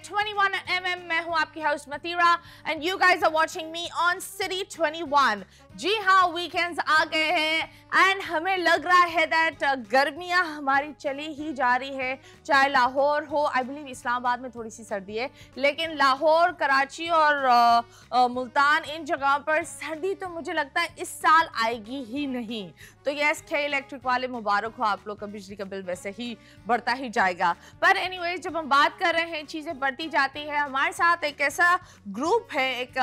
21mm। मैं हूं आपकी host Matira and you guys are watching me on City 21। जी हाँ, वीकेंड्स आ गए हैं एंड हमें लग रहा है दैट गर्मियां हमारी चली ही जा रही है। चाहे लाहौर हो, आई बिलीव इस्लामाबाद में थोड़ी सी सर्दी है, लेकिन लाहौर, कराची और मुल्तान, इन जगहों पर सर्दी तो मुझे लगता है इस साल आएगी ही नहीं। तो यस, के इलेक्ट्रिक वाले मुबारक हो, आप लोग का बिजली का बिल वैसे ही बढ़ता ही जाएगा। पर एनीवेज, जब हम बात कर रहे हैं चीज़ें बढ़ती जाती है, हमारे साथ एक ऐसा ग्रुप है, एक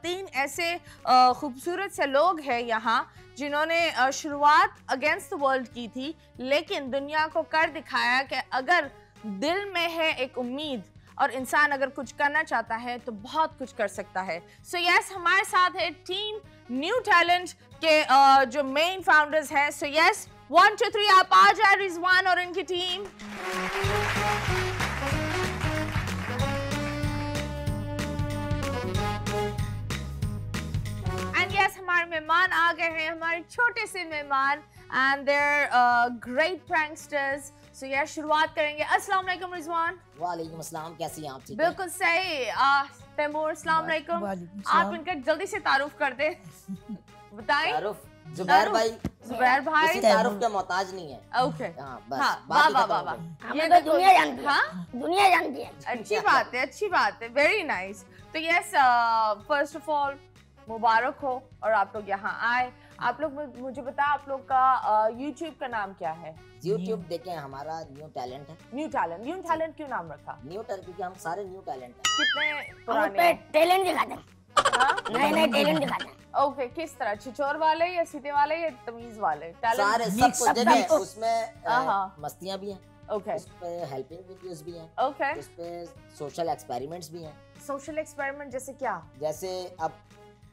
3 ऐसे खूबसूरत से लोग हैं यहाँ जिन्होंने शुरुआत अगेंस्ट द वर्ल्ड की थी, लेकिन दुनिया को कर दिखाया कि अगर दिल में है एक उम्मीद और इंसान अगर कुछ करना चाहता है तो बहुत कुछ कर सकता है। सो यस, हमारे साथ है टीम न्यू टैलेंट के जो मेन फाउंडर्स हैं। सो यस, 1 2 3 आप आ जाए रिजवान और इनकी टीम। एंड यस, हमारे मेहमान आ गए हैं, हमारे छोटे से मेहमान, and their great pranksters. So yes, शुरुआत करेंगे। अस्सलाम वालेकुम रिजवान। वालेकुम अस्सलाम, कैसी हैं आप? ठीक बिल्कुल सही। तैमूर, अस्सलाम वालेकुम। आप इनका जल्दी से तारुफ कर दे। बताएं। जुबैर भाई। जुबैर भाई किसी तारुफ के मोहताज नहीं है। ओके, हाँ, बस हाँ, बात ही वाह खत्म वाह हो वाह, गई। ये तो दुनिया जानती है। हाँ, दुनिया जानती है। अच्छी बात है, अच्छी बात है, वेरी नाइस। तो यस, फर्स्ट ऑफ ऑल मुबारक हो और आप लोग यहाँ आए। आप लोग मुझे बता, आप लोग का यूट्यूब का नाम क्या है? YouTube देखें, हमारा न्यू टैलेंट है। New talent. न्यू टैलेंट क्यों नाम रखा? न्यू टैलेंट क्योंकि हम सारे न्यू टैलेंट हैं। कितने हम पुराने पे हैं? टैलेंट दिखाते हैं, हाँ? नए टैलेंट दिखाते हैं। ओके, किस तरह? छिछोर वाले या सीधे वाले या तमीज वाले? सारे सब कुछ देखें, उसमें हाँ। मस्तियाँ भी हैं, ओके उस पे हेल्पिंग वीडियोस भी हैं, ओके। उस पे सोशल एक्सपेरिमेंट्स भी हैं। सोशल एक्सपेरिमेंट जैसे क्या? जैसे अब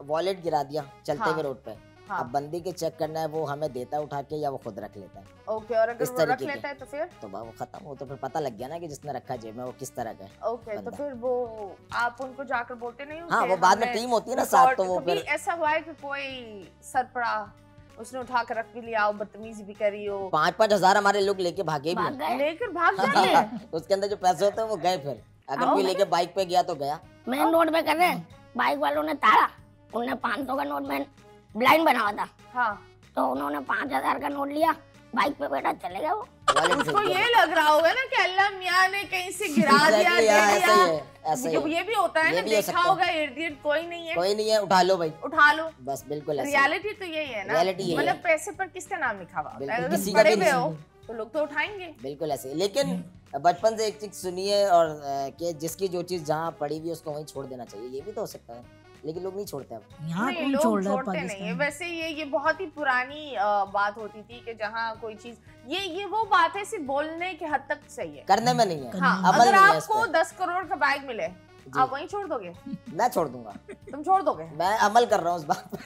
वॉलेट गिरा दिया चलते हाँ। हुए रोड पे, हाँ। अब बंदी के चेक करना है, वो हमें देता है उठा के या वो खुद रख लेता है। ओके, और अगर इस वो रख तरीके के। लेता है तो फिर? तो वो खत्म हो, तो फिर पता लग गया ना कि जिसने रखा जेब में वो किस तरह का है। ओके, तो बंदा। फिर वो आप उनको जाकर बोलते नहीं हो? हाँ, कि वो बाद में हमने टीम होती है ना साथ, तो वो कभी फिर ऐसा हुआ है कि कोई सरपरा उसने उठा कर रख भी लिया हो, बदतमीजी भी करी हो? 5-5 हजार हमारे लोग लेके भागे भी भाग हैं। गए। लेकर भाग जाते हैं? उसके अंदर जो पैसे होते हैं वो गए, फिर अगर कोई लेके बाइक पे गया तो गया। मेन रोड पे कर रहे हैं, बाइक वालों ने ताड़ा, उन्होंने 500 का नोट में ब्लाइंड बना हुआ था, हाँ, तो उन्होंने 5000 का नोट लिया, बाइक पे बैठा, चले गए वो। वॉलेट उसको से ये लग रहा होगा ना कि अल्लाह मियां ने कहीं से गिरा दिया, Exactly, दे हाँ, ऐसा ही दिया। है, ऐसा ही है। ये भी होता है ये ना, भी हो देखा सकता है। होगा इर्द गिर्द कोई नहीं है, कोई नहीं है, उठा लो भाई, उठा लो। बस बिल्कुल ऐसा ही। रियलिटी तो यही है ना, Reality यही मतलब है। पैसे पर किसका नाम लिखा हुआ होता है? बिल्कुल, अगर किसी का पड़े भी हुए नहीं। हो तो लोग तो उठाएंगे। बिल्कुल ऐसे ही। लेकिन बचपन से एक चीज सुनिए और कि जिसकी जो चीज जहाँ पड़ी हुई है उसको वहीं छोड़ देना चाहिए, ये भी तो हो सकता है, लेकिन लोग नहीं छोड़ते अब। यहाँ नहीं, कौन लोग छोड़ रहा है छोड़ते नहीं है। पाकिस्तान? वैसे ये बहुत ही पुरानी बात होती थी कि जहाँ कोई चीज, ये वो बात है, सिर्फ बोलने के हद तक सही है। करने में नहीं है, हाँ, अमल अगर नहीं है इस आपको पे। 10 करोड़ का बैग मिले, आप वहीं छोड़ दोगे? मैं छोड़ दूंगा, तुम छोड़ दोगे? मैं अमल कर रहा हूँ उस बात पे।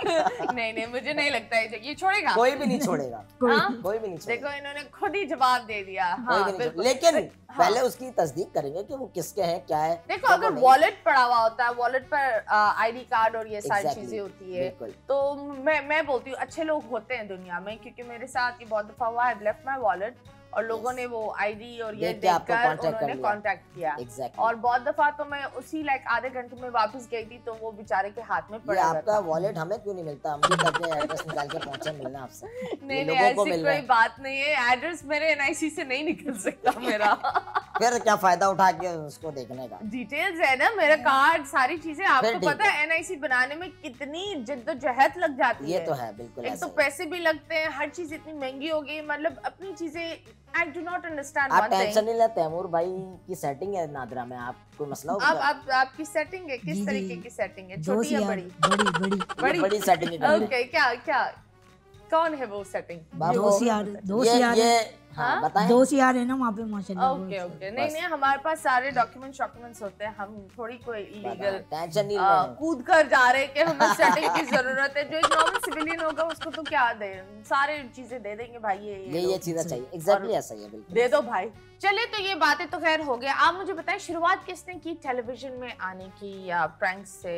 नहीं, मुझे नहीं लगता है ये छोड़ेगा। कोई भी नहीं छोड़ेगा, हाँ? कोई भी नहीं छोड़ेगा, देखो, इन्होंने खुद ही जवाब दे दिया। कोई हाँ, भी नहीं बिल्कुल। छोड़ेगा। लेकिन हाँ। पहले उसकी तस्दीक करेंगे कि वो किसके हैं, क्या है। देखो, तो अगर वो नहीं- वॉलेट पड़ा हुआ होता है, वॉलेट पर आईडी कार्ड और ये सारी Exactly, चीजें होती है, बिल्कुल। तो मैं बोलती हूँ अच्छे लोग होते हैं दुनिया में, क्योंकि मेरे साथ ये बहुत दफा हुआ है, लेफ्ट माय वॉलेट और लोगों ने वो आईडी और ये देख के आपको देखकर contact कर उन्होंने लिया। कांटेक्ट किया। Exactly। और बहुत दफा तो मैं उसी आधे घंटे में वापस गई थी, तो वो बेचारे के हाथ में ये पड़ा हुआ आपका था। वॉलेट हमें क्यों नहीं मिलता? हम भी करके एड्रेस निकाल के पहुंचे मिलना आपसे। नहीं, लोगों को ऐसी मिल रहा कोई है। बात नहीं है, एड्रेस मेरे एनआईसी से नहीं निकल सकता मेरा। फिर क्या फायदा उठा के उसको देखने का? डिटेल्स है ना, मेरा कार्ड, सारी चीजें। आपको फिर ठीक पता है एनआईसी बनाने में कितनी जिद्दोजहद लग जाती ये है। तो है, बिल्कुल एक ऐसा तो ही। पैसे भी लगते हैं, हर चीज इतनी महंगी हो गई, मतलब अपनी चीजें। आई डू नॉट अंडरस्टैंड आप वन टेंशन थिंग। नहीं लेते, तैमूर भाई की सेटिंग है नादरा में, आप कोई मसला होगा? आप आपकी सेटिंग है, किस जी, तरीके जी। की सेटिंग है? दोस्त छोटी या यार, बड़ी? बड़ी बड़ी सेटिंग है। ओके, क्या कौन है वो सेटिंग? बाबू, दोस्त यार ये हाँ, हाँ? बताएं। दोस्त यार है ना वहाँ पे माशाल्लाह। ओके, नहीं, हमारे पास सारे डॉक्यूमेंट्स होते हैं, हम थोड़ी कोई इलीगल टेंशन नहीं लें। कूद कर जा रहे हैं कि हमें सेटिंग की जरूरत है। जो एक नॉर्मल सिविलियन होगा उसको तो क्या दे, सारे चीजें दे देंगे भाई। ये लो। चीजें चाहिए, एग्जैक्टली ऐसा ही है, बिल्कुल। दे दो भाई। चले, तो ये बातें तो खैर हो गया। आप मुझे बताएं, शुरुआत किसने की टेलीविजन में आने की या प्रैंक से?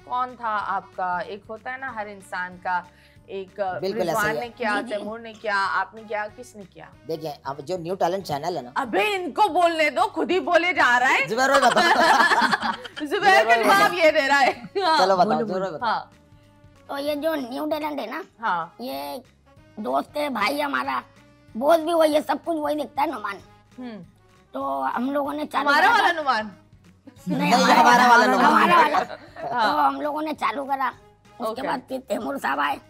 कौन था आपका? एक होता है ना हर इंसान का बिल्कुल रिजवान ऐसा ही ने है। किया, जी, जी। तैमूर ने किया, आपने किया, किसने किया? देखिए अब जो न्यू टैलेंट चैनल है ना, अबे इनको बोलने दो, खुद ही बोले जा रहा है। जुबैर भाई बताओ। जुबैर का भाई जवाब ये दे रहा है। हाँ, चलो बताओ, बोलो, जुबैर भाई बोलो। बताओ। हाँ तो ये जो न्यू टैलेंट है ना, हाँ ये दोस्त है, भाई हमारा, बोस भी वही है, सब कुछ वही दिखता है, नुमान। हम्म, तो हम लोगों ने चालू हमारा करा वाला था- नुमान। नहीं, नहीं, हमारा हमारा वाला वाला, नुमान। हमारा वाला। हाँ। तो हम लोगों ने चालू करा, उसके Okay. बाद फिर तैमूर साहब आए।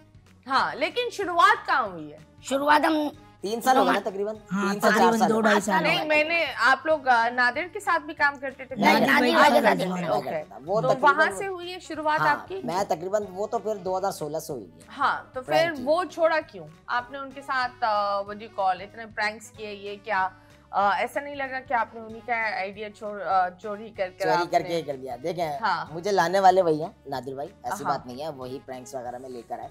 हाँ, लेकिन शुरुआत कहाँ हुई है? शुरुआत हम 3 साल हो गए ना तकरीबन, हाँ, 3 से 4 तकरीबन साल 2-2.5 हो साल हो नहीं, गए। मैंने आप लोग नादिर के साथ भी काम करते थे? नहीं, नादिर भाई के साथ गए। नहीं। ओके, वो तो तकरीबन- वहां से हुई है शुरुआत हाँ, आपकी? मैं तकरीबन वो तो फिर 2016 से हुई है। हाँ, तो फिर Prank की। वो छोड़ा क्यों? आपने उनके साथ व्हाट डू यू कॉल, इतने प्रैंक्स किए, ये क्या ऐसा नहीं लगा कि आपने उन्हीं का आइडिया चोरी करके चोरी करके कर दिया? देखें, हाँ। मुझे लाने वाले वही हैं, नादिर भाई, ऐसी हाँ। बात नहीं है, वही प्रैंक्स वगैरह में लेकर आए।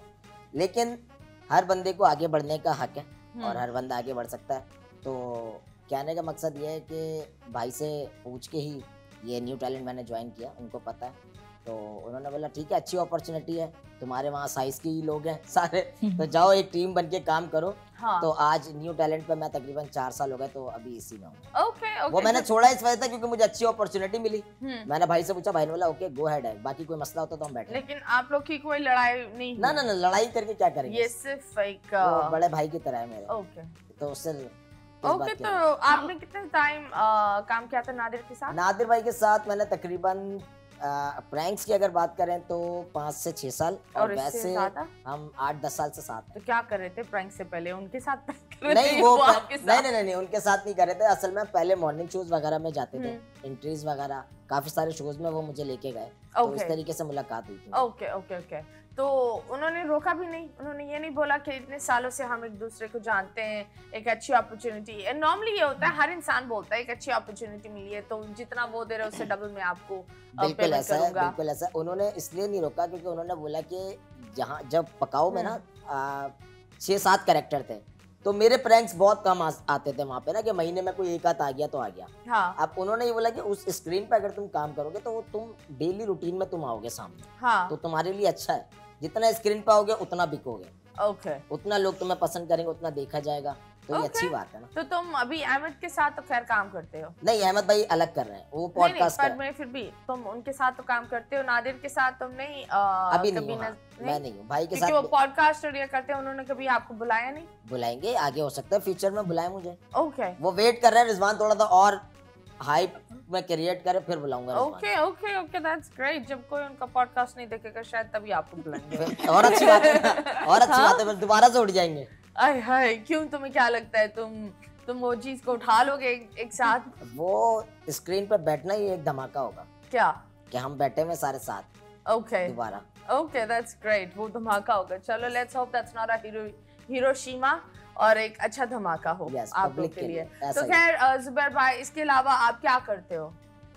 लेकिन हर बंदे को आगे बढ़ने का हक है और हर बंदा आगे बढ़ सकता है। तो कहने का मकसद ये है कि भाई से पूछ के ही ये न्यू टैलेंट मैंने ज्वाइन किया, उनको पता है। तो उन्होंने बोला ठीक है, अच्छी अपॉर्चुनिटी है, तुम्हारे वहाँ साइज के ही लोग हैं सारे, तो जाओ एक टीम बन के काम करो। हाँ, तो आज न्यू टैलेंट पे मैं तकरीबन 4 साल हो गए, तो अभी इसी में हूँ। Okay okay. वो मैंने छोड़ा इस वजह से क्योंकि मुझे अच्छी अपॉर्चुनिटी मिली। हम्म, मैंने भाई से पूछा, भाई ने बोला ओके गो हेड है, बाकी कोई मसला होता तो हम बैठे। लेकिन आप लोग की कोई लड़ाई नहीं ना हुई? ना ना, लड़ाई करके क्या करेंगे, ये सिर्फ एक वो बड़े भाई की तरह है मेरे, ओके तो उससे इस ओके। बात तो की- आपने कितने टाइम काम किया था नादिर के साथ? नादिर भाई के साथ मैंने तकरीबन प्रैंक्स की अगर बात करें तो 5 से 6 साल, और और इससे वैसे ज्यादा? हम 8-10 साल से साथ तो क्या कर रहे थे प्रैंक से पहले? उनके साथ prank कर हैं। रहे नहीं थे, वो आपके नहीं साथ? नहीं नहीं उनके साथ नहीं कर रहे थे, असल में पहले मॉर्निंग शोज वगैरह में जाते थे, हम्म। एंट्रीज वगैरह काफी सारे शोज में वो मुझे लेके गए, तो इस ओके तरीके से मुलाकात हुई थी। Okay okay okay. तो उन्होंने रोका भी नहीं? उन्होंने ये नहीं बोला कि इतने सालों से हम एक दूसरे को जानते हैं, एक अच्छी अपॉर्चुनिटी, नॉर्मली ये होता है, हर इंसान बोलता है एक अच्छी अपॉर्चुनिटी मिली है तो जितना वो दे रहे उससे डबल मैं आपको बिल्कुल पेमेंट ऐसा है, करूंगा। बिल्कुल ऐसा है। उन्होंने इसलिए नहीं रोका क्योंकि उन्होंने बोला कि जहाँ जब पकाओ में ना 6-7 कैरेक्टर थे, तो मेरे प्रैंक्स बहुत कम आते थे वहाँ पे ना, कि महीने में कोई एक आध आ गया तो आ गया। हाँ अब उन्होंने ये बोला कि उस स्क्रीन पे अगर तुम काम करोगे तो वो तुम डेली रूटीन में तुम आओगे सामने, हाँ तो तुम्हारे लिए अच्छा है, जितना स्क्रीन पे आओगे उतना बिकोगे, ओके। उतना लोग तुम्हें पसंद करेंगे, उतना देखा जाएगा, तो ये Okay. अच्छी बात है ना। तो तुम अभी अहमद के साथ तो खैर काम करते हो? नहीं, अहमद भाई अलग कर रहे हैं, वो नहीं पॉडकास्ट पर कर मैं फिर भी तुम उनके साथ तो काम करते हो, नादिर के साथ तुम नहीं? अभी कभी नहीं हूँ, हाँ, नहीं? मैं नहीं हूँ भाई के क्योंकि वो साथ। पॉडकास्ट और ये करते हैं, उन्होंने कभी आपको बुलाया नहीं? बुलाएंगे, आगे हो सकता है फ्यूचर में बुलाए मुझे, ओके वो वेट कर रहे हैं। रिजवान थोड़ा सा और हाइप में क्रिएट करे फिर बुलाऊंगा Rizwan. Okay okay okay, that's great. जब कोई उनका पॉडकास्ट नहीं देखेगा शायद तभी आपको बुलाएंगे। फिर और अच्छी बात है ना, और अच्छी हाँ? बात है, फिर दोबारा से उठ जाएंगे। आय हाय, क्यों, तुम्हें क्या लगता है तुम वो चीज को उठा लोगे एक साथ? वो स्क्रीन पर बैठना ही एक धमाका होगा क्या? कि हम बैठे हुए सारे साथ ओके दोबारा। Okay, that's great. वो धमाका होगा। चलो let's hope that's not a Hiroshima और एक अच्छा धमाका हो Yes, आप लोग public के के लिए। लिए, ऐसा तो ही। खैर जुबैर भाई, इसके अलावा आप क्या करते हो?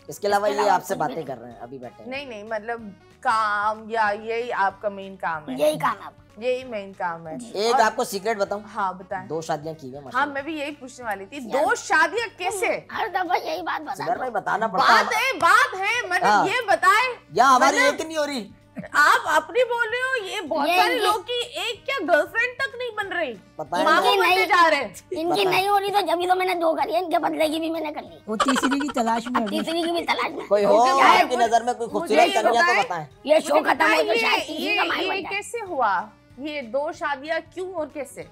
इसके अलावा इसके ये अलावा आपसे कुछ भी बातें नहीं। कर रहे हैं, अभी बैठे हैं। नहीं नहीं, मतलब काम या यही आपका मेन काम है? यही काम है आपका। यही मेन काम है। एक और- आपको सीक्रेट बताऊं, हाँ बताएं। 2 शादियां की हुई हैं हाँ, माशाल्लाह। मैं भी यही पूछने वाली थी, यार- 2 शादियां कैसे? हर दफा यही बात बता जुबैर दो। भाई बताना पड़ता बात है मतलब हाँ। ये बताए। या हमारी मतलब- एक नहीं हो रही, आप अपनी बोल रहे हो, ये बहुत ये सारे इनकी- लोग की एक क्या गर्लफ्रेंड तक नहीं बन रही, पता है मामू ना? इनकी बनते नहीं- जा रहे हैं। इनकी बता। नहीं हो रही तो जब तो मैंने 2 करी है, इनके बदले की भी मैंने कर ली, वो तीसरी की तलाश में अभी। तीसरी की भी तलाश में। कोई हो ओके, आपकी मुझे- नजर में कोई मुझे खूबसूरत ये कन्या तो बताएं। बताएं। ये शो मुझे खत्म हो बताइए, तो शायद तीसरी का माल ये बन जाए। कैसे हुआ? ये 2 शादियां क्यों और कैसे?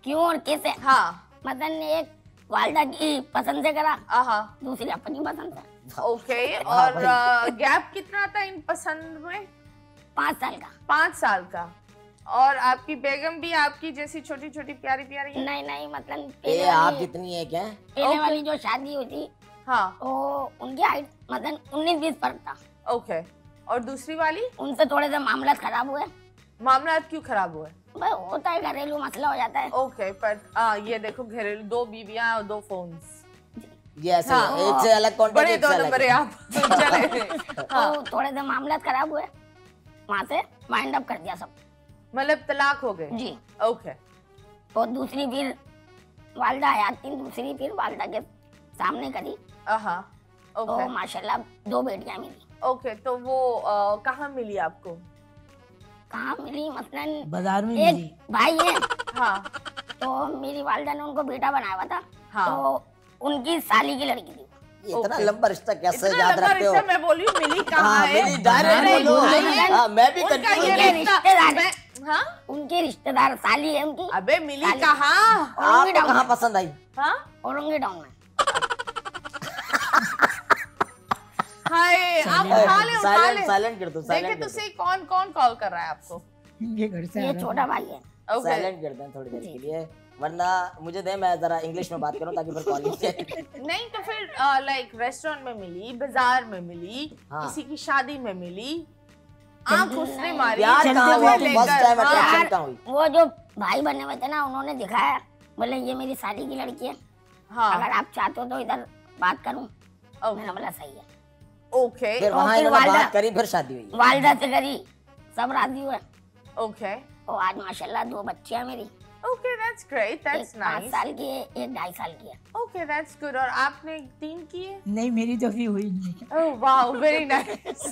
क्यों और कैसे? हाँ मतलब एक वालदा की पसंद से करा, आहा दूसरी अपनी पसंद से। ओके। हाँ और गैप कितना था इन पसंद में? 5 साल का। 5 साल का। और आपकी बेगम भी आपकी जैसी छोटी छोटी प्यारी प्यारी है? नहीं नहीं, मतलब ये आप जितनी एक हैं, पहले ओके। वाली जो शादी हुई थी हाँ वो उनकी हाइट मतलब 19-20 फर्क था। ओके। और दूसरी वाली? उनसे थोड़े से मामला खराब हुए। मामला क्यों खराब हुआ है? भाई होता है, घरेलू मसला हो जाता है। ओके, पर ये देखो, घरेलू 2 बीवियां और 2 फोन्स, ये ऐसे ही हाँ। है, एक से अलग कॉन्टेक्ट, बड़े एक 2 से अलग नंबर है आप। चले हाँ, तो थोड़े से मामला खराब हुए, वहां से वाइंड अप कर दिया सब। मतलब तलाक हो गए? जी। ओके तो दूसरी फिर वालदा हयात थी, दूसरी फिर वालदा के सामने करी, हाँ तो ओके माशाल्लाह 2 बेटियां मिली। ओके। तो वो कहाँ मिली आपको? कहाँ मिली मसलन बाजार में एक मिली। भाई है हाँ तो मेरी वालिदा ने उनको बेटा बनाया हुआ था। हाँ। तो उनकी साली की लड़की थी। ये इतना Okay. लंबा रिश्ता कैसे इतना याद लंबा रखते हो? रिश्ता मैं बोली हूँ मिली कहाँ हाँ, है? मिली डायरेक्ट नहीं, बोलो। नहीं, हाँ, मैं भी उनका कंफ्यूज ये हूँ। ये रिश्ता रिश्तेदार मैं- हाँ उनके रिश्तेदार साली है उनकी। अबे मिली साली। कहाँ? आपको कहाँ पसंद आई? हाँ औरंगी टाउन में। हाय आप उठा ले साइलेंट साइलेंट कर दो, देखे साइलेंट तो कर सही कौन कौन कॉल कर रहा है आपको? इनके घर से आ ये रहा छोटा था। भाई है। दो, ओके साइलेंट कर दें थोड़ी देर के लिए, वरना मुझे दे मैं जरा इंग्लिश में बात करूं ताकि फिर कॉल नहीं नहीं तो फिर लाइक रेस्टोरेंट में मिली, बाजार में मिली, हाँ। किसी की शादी में मिली, आंख उसने मारी, प्यार चलते कहाँ हुआ? हुए फर्स्ट टाइम हाँ। अट्रैक्शन कहाँ हुई? वो जो भाई बने हुए थे ना उन्होंने दिखाया, बोले ये मेरी साली की लड़की है, हाँ अगर आप चाहते हो तो इधर बात करूं। मैंने बोला सही है। ओके फिर वहाँ फिर इन्होंने वालिदा- बात करी, फिर शादी हुई। वालिदा से करी, सब राजी हुए। ओके और आज माशाल्लाह 2 बच्चे हैं मेरी। ओके दैट्स ग्रेट, एक दैट्स 5 नाइस। साल की है, एक 2.5 साल की है। Okay that's good. और आपने 3 किए? नहीं मेरी तो अभी हुई नहीं। Oh wow very nice.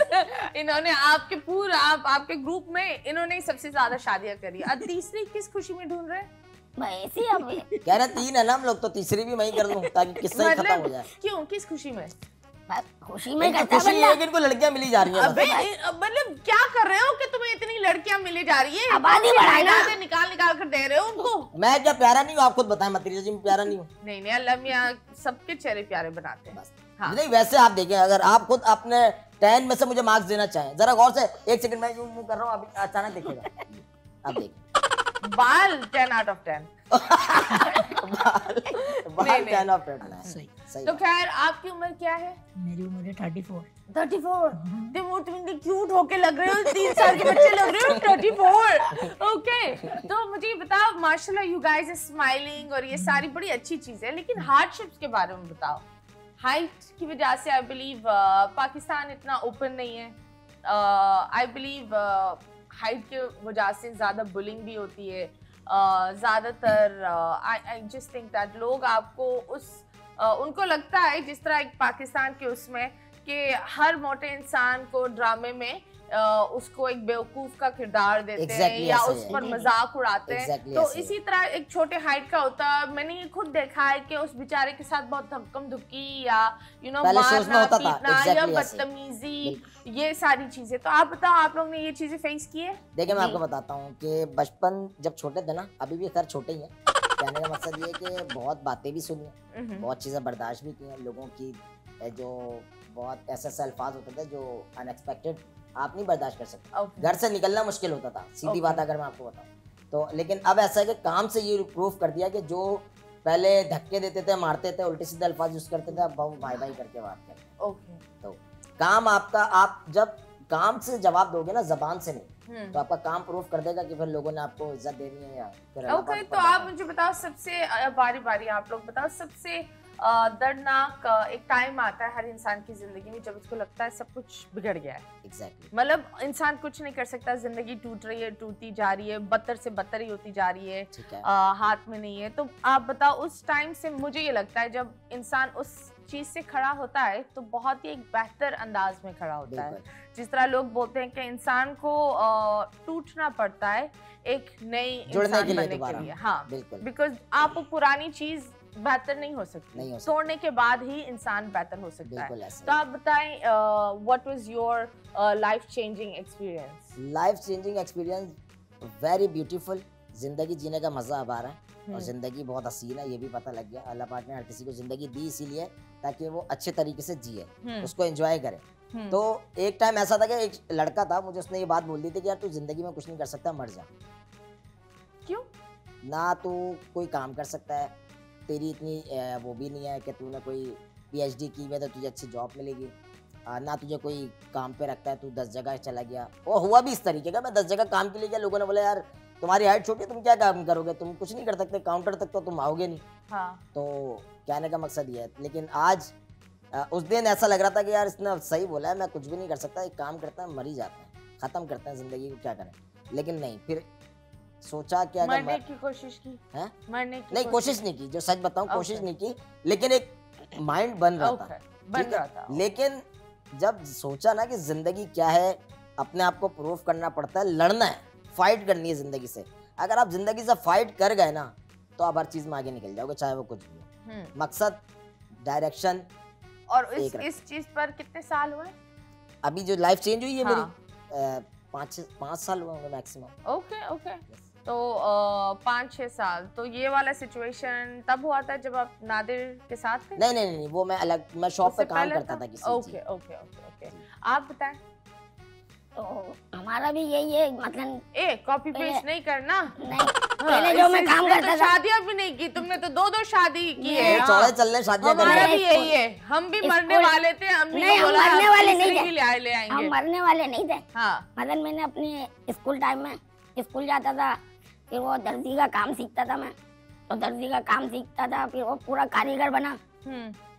इन्होंने आपके पूरा आपके ग्रुप में इन्होंने ही सबसे ज्यादा शादियां करी। और तीसरी किस खुशी में ढूंढ रहे हैं? वैसे अब कह रहे 3 है ना हम लोग, तो तीसरी भी मैं ही कर लूं ताकि किस्सा ही खत्म हो जाए। क्यों किस खुशी में? खुशी में इनकी करता खुशी ये बंदा। है कि इनको लड़कियां मिली जा रही हैं अबे बस। मतलब क्या कर रहे हो कि तुम्हें इतनी लड़कियां मिली जा रही है? आबादी बढ़ाए ना। से निकाल निकाल कर दे रहे हो उनको। मैं क्या प्यारा नहीं हूँ? आप खुद बताएं, मत जी मैं प्यारा नहीं हूँ। नहीं नहीं अल्लाह मियां सबके चेहरे प्यारे बनाते हैं। बस हाँ। नहीं, वैसे आप देखें, अगर आप खुद अपने 10 में से मुझे मार्क्स देना चाहें, जरा गौर से 1 सेकंड में यूं मुंह कर रहा हूँ, अभी अचानक देखिएगा, आप देखिए। बाल 10 आउट ऑफ 10। बाहर नहीं। 10 ऑफ 10 है। सही। सही तो बात। खैर आपकी उम्र क्या है? मेरी उम्र है 34। 34। तुम इतनी क्यूट होके लग रहे हो, 3 साल के बच्चे लग रहे हो, 34। ओके तो मुझे ये बताओ, माशाल्लाह यू गाइस आर स्माइलिंग और ये सारी बड़ी अच्छी चीज है, लेकिन हार्डशिप्स के बारे में बताओ। हाइट की वजह से आई बिलीव पाकिस्तान इतना ओपन नहीं है। आई बिलीव हाइट की वजह से ज्यादा बुलिंग भी होती है। ज्यादातर आई जस्ट थिंक दैट लोग आपको उनको लगता है जिस तरह एक पाकिस्तान के उसमें कि हर मोटे इंसान को ड्रामे में उसको एक बेवकूफ का किरदार देते हैं Exactly या ऐसे उस है। पर मजाक उड़ाते हैं। Exactly तो ऐसे इसी है। तरह एक छोटे हाइट का होता है। मैंने ये खुद देखा है कि उस बेचारे के साथ बहुत धक्कम धुक्की या पहले shows में मारना होता था, पीटना या exactly ऐसे। बदतमीजी, ये सारी चीजें। तो आप बताओ, आप लोग ने ये चीजें फेस की है? देखिए मैं आपको बताता हूँ कि बचपन जब छोटे थे ना, अभी भी खैर छोटे ही हैं, कहने का मकसद ये है कि बहुत बातें भी सुनी हैं, बहुत चीज़ें बर्दाश्त भी की हैं लोगों की, जो बहुत ऐसे ऐसे अल्फाज होते थे जो अनएक्सपेक्टेड आप नहीं बर्दाश्त कर सकते। Okay. घर से निकलना मुश्किल होता था, सीधी Okay. बात अगर मैं आपको बताऊँ तो। लेकिन अब ऐसा है कि काम से ये प्रूफ कर दिया कि जो पहले धक्के देते थे, मारते थे, उल्टे सीधे अल्फाज यूज करते थे, अब बहुत भाई भाई करके बात करते हैं। ओके तो काम आपका, आप जब काम से जवाब दोगे ना, जबान से नहीं, तो आपका काम प्रूफ कर देगा कि फिर लोगों ने आपको इज्जत देनी है या फिर अल्लाह ओके पाक तो पर आप बताना। मुझे बताओ, सबसे बारी बारी आप लोग बताओ, सबसे दर्दनाक एक टाइम आता है हर इंसान की जिंदगी में जब उसको लगता है सब कुछ बिगड़ गया है। Exactly. मतलब इंसान कुछ नहीं कर सकता, जिंदगी टूट रही है, टूटती जा रही है, बदतर से बदतर ही होती जा रही है, ठीक है। हाथ में नहीं है। तो आप बताओ, उस टाइम से मुझे ये लगता है जब इंसान उस चीज से खड़ा होता है तो बहुत ही एक बेहतर अंदाज में खड़ा होता है। बिल्कुल। जिस तरह लोग बोलते हैं कि इंसान को टूटना पड़ता है एक नई जुड़ने इंसान के लिए बनने के दोबारा। लिए। हाँ बिल्कुल। बिकॉज आप वो पुरानी चीज बेहतर नहीं हो सकती, नहीं हो सकती। तोड़ने के बाद ही इंसान बेहतर हो सकता है। बिल्कुल ऐसा तो आप बताएं, what was your life changing experience? Life changing experience very beautiful. जिंदगी जीने का मजा अब आ रहा है और जिंदगी बहुत हसीन है, ये भी पता लग गया। अल्लाह पाक ने हर किसी को जिंदगी दी इसीलिए ताकि वो अच्छे तरीके से जिए, उसको एंजॉय करे। तो एक टाइम ऐसा था कि एक लड़का था, मुझे उसने ये बात बोल दी थी कि यार तू जिंदगी में कुछ नहीं कर सकता, मर जा। क्यों? ना तू कोई काम कर सकता है, तेरी इतनी वो भी नहीं है कि तूने कोई PhD की है तो तुझे अच्छी जॉब मिलेगी, ना तुझे कोई काम पे रखता है, तू 10 जगह चला गया। वो हुआ भी इस तरीके का, मैं 10 जगह काम के लिए गया, लोगों ने बोला यार तुम्हारी हाइट छोटी है, तुम क्या काम करोगे, तुम कुछ नहीं कर सकते, काउंटर तक तो तुम आओगे नहीं। हाँ तो कहने का मकसद ये है। लेकिन आज उस दिन ऐसा लग रहा था कि यार इसने सही बोला है, मैं कुछ भी नहीं कर सकता, एक काम करता है, मर ही जाते हैं, ख़त्म करते हैं ज़िंदगी को, क्या करें। लेकिन नहीं, फिर सोचा कि अगर मरने की कोशिश की हैं? मरने की नहीं कोशिश नहीं की, जो सच बताऊं Okay. कोशिश नहीं की, लेकिन एक माइंड बन रहा था। ओके बन ठीक है? रहा था। लेकिन जब सोचा ना कि जिंदगी क्या है, अपने आप को प्रूव करना पड़ता है, लड़ना है, फाइट करनी है जिंदगी से। अगर आप जिंदगी से फाइट कर गए ना तो आप हर चीज में आगे निकल जाओगे, चाहे वो कुछ भी हो। मकसद, डायरेक्शन। और इस चीज पर कितने साल हुए? अभी जो लाइफ चेंज हुई है हाँ। मेरी 5 साल हुए होंगे मैक्सिमम। ओके ओके, तो 5-6 साल। तो ये वाला सिचुएशन तब हुआ था जब आप नादिर के साथ थे? नहीं, वो मैं अलग, मैं शॉप पे काम करता था किसी। ओके ओके ओके ओके, आप बताएं। तो हमारा भी यही है, मतलब कॉपी पेस्ट नहीं करना। नहीं, पहले जो मैं काम करता था, शादियां भी नहीं की तुमने, तो 2 शादी की है। चौड़े चलने शादियां कर हमारा रहे भी यही है, हम भी मरने वाले थे, अम्मी नहीं, को हम बोला मरने वाले नहीं तीसरी थे। ले आएंगे। हम मरने वाले नहीं थे। हाँ, मतलब मैंने अपने स्कूल टाइम में स्कूल जाता था, फिर वो दर्जी का काम सीखता था मैं, तो दर्जी का काम सीखता था, फिर वो पूरा कारीगर बना।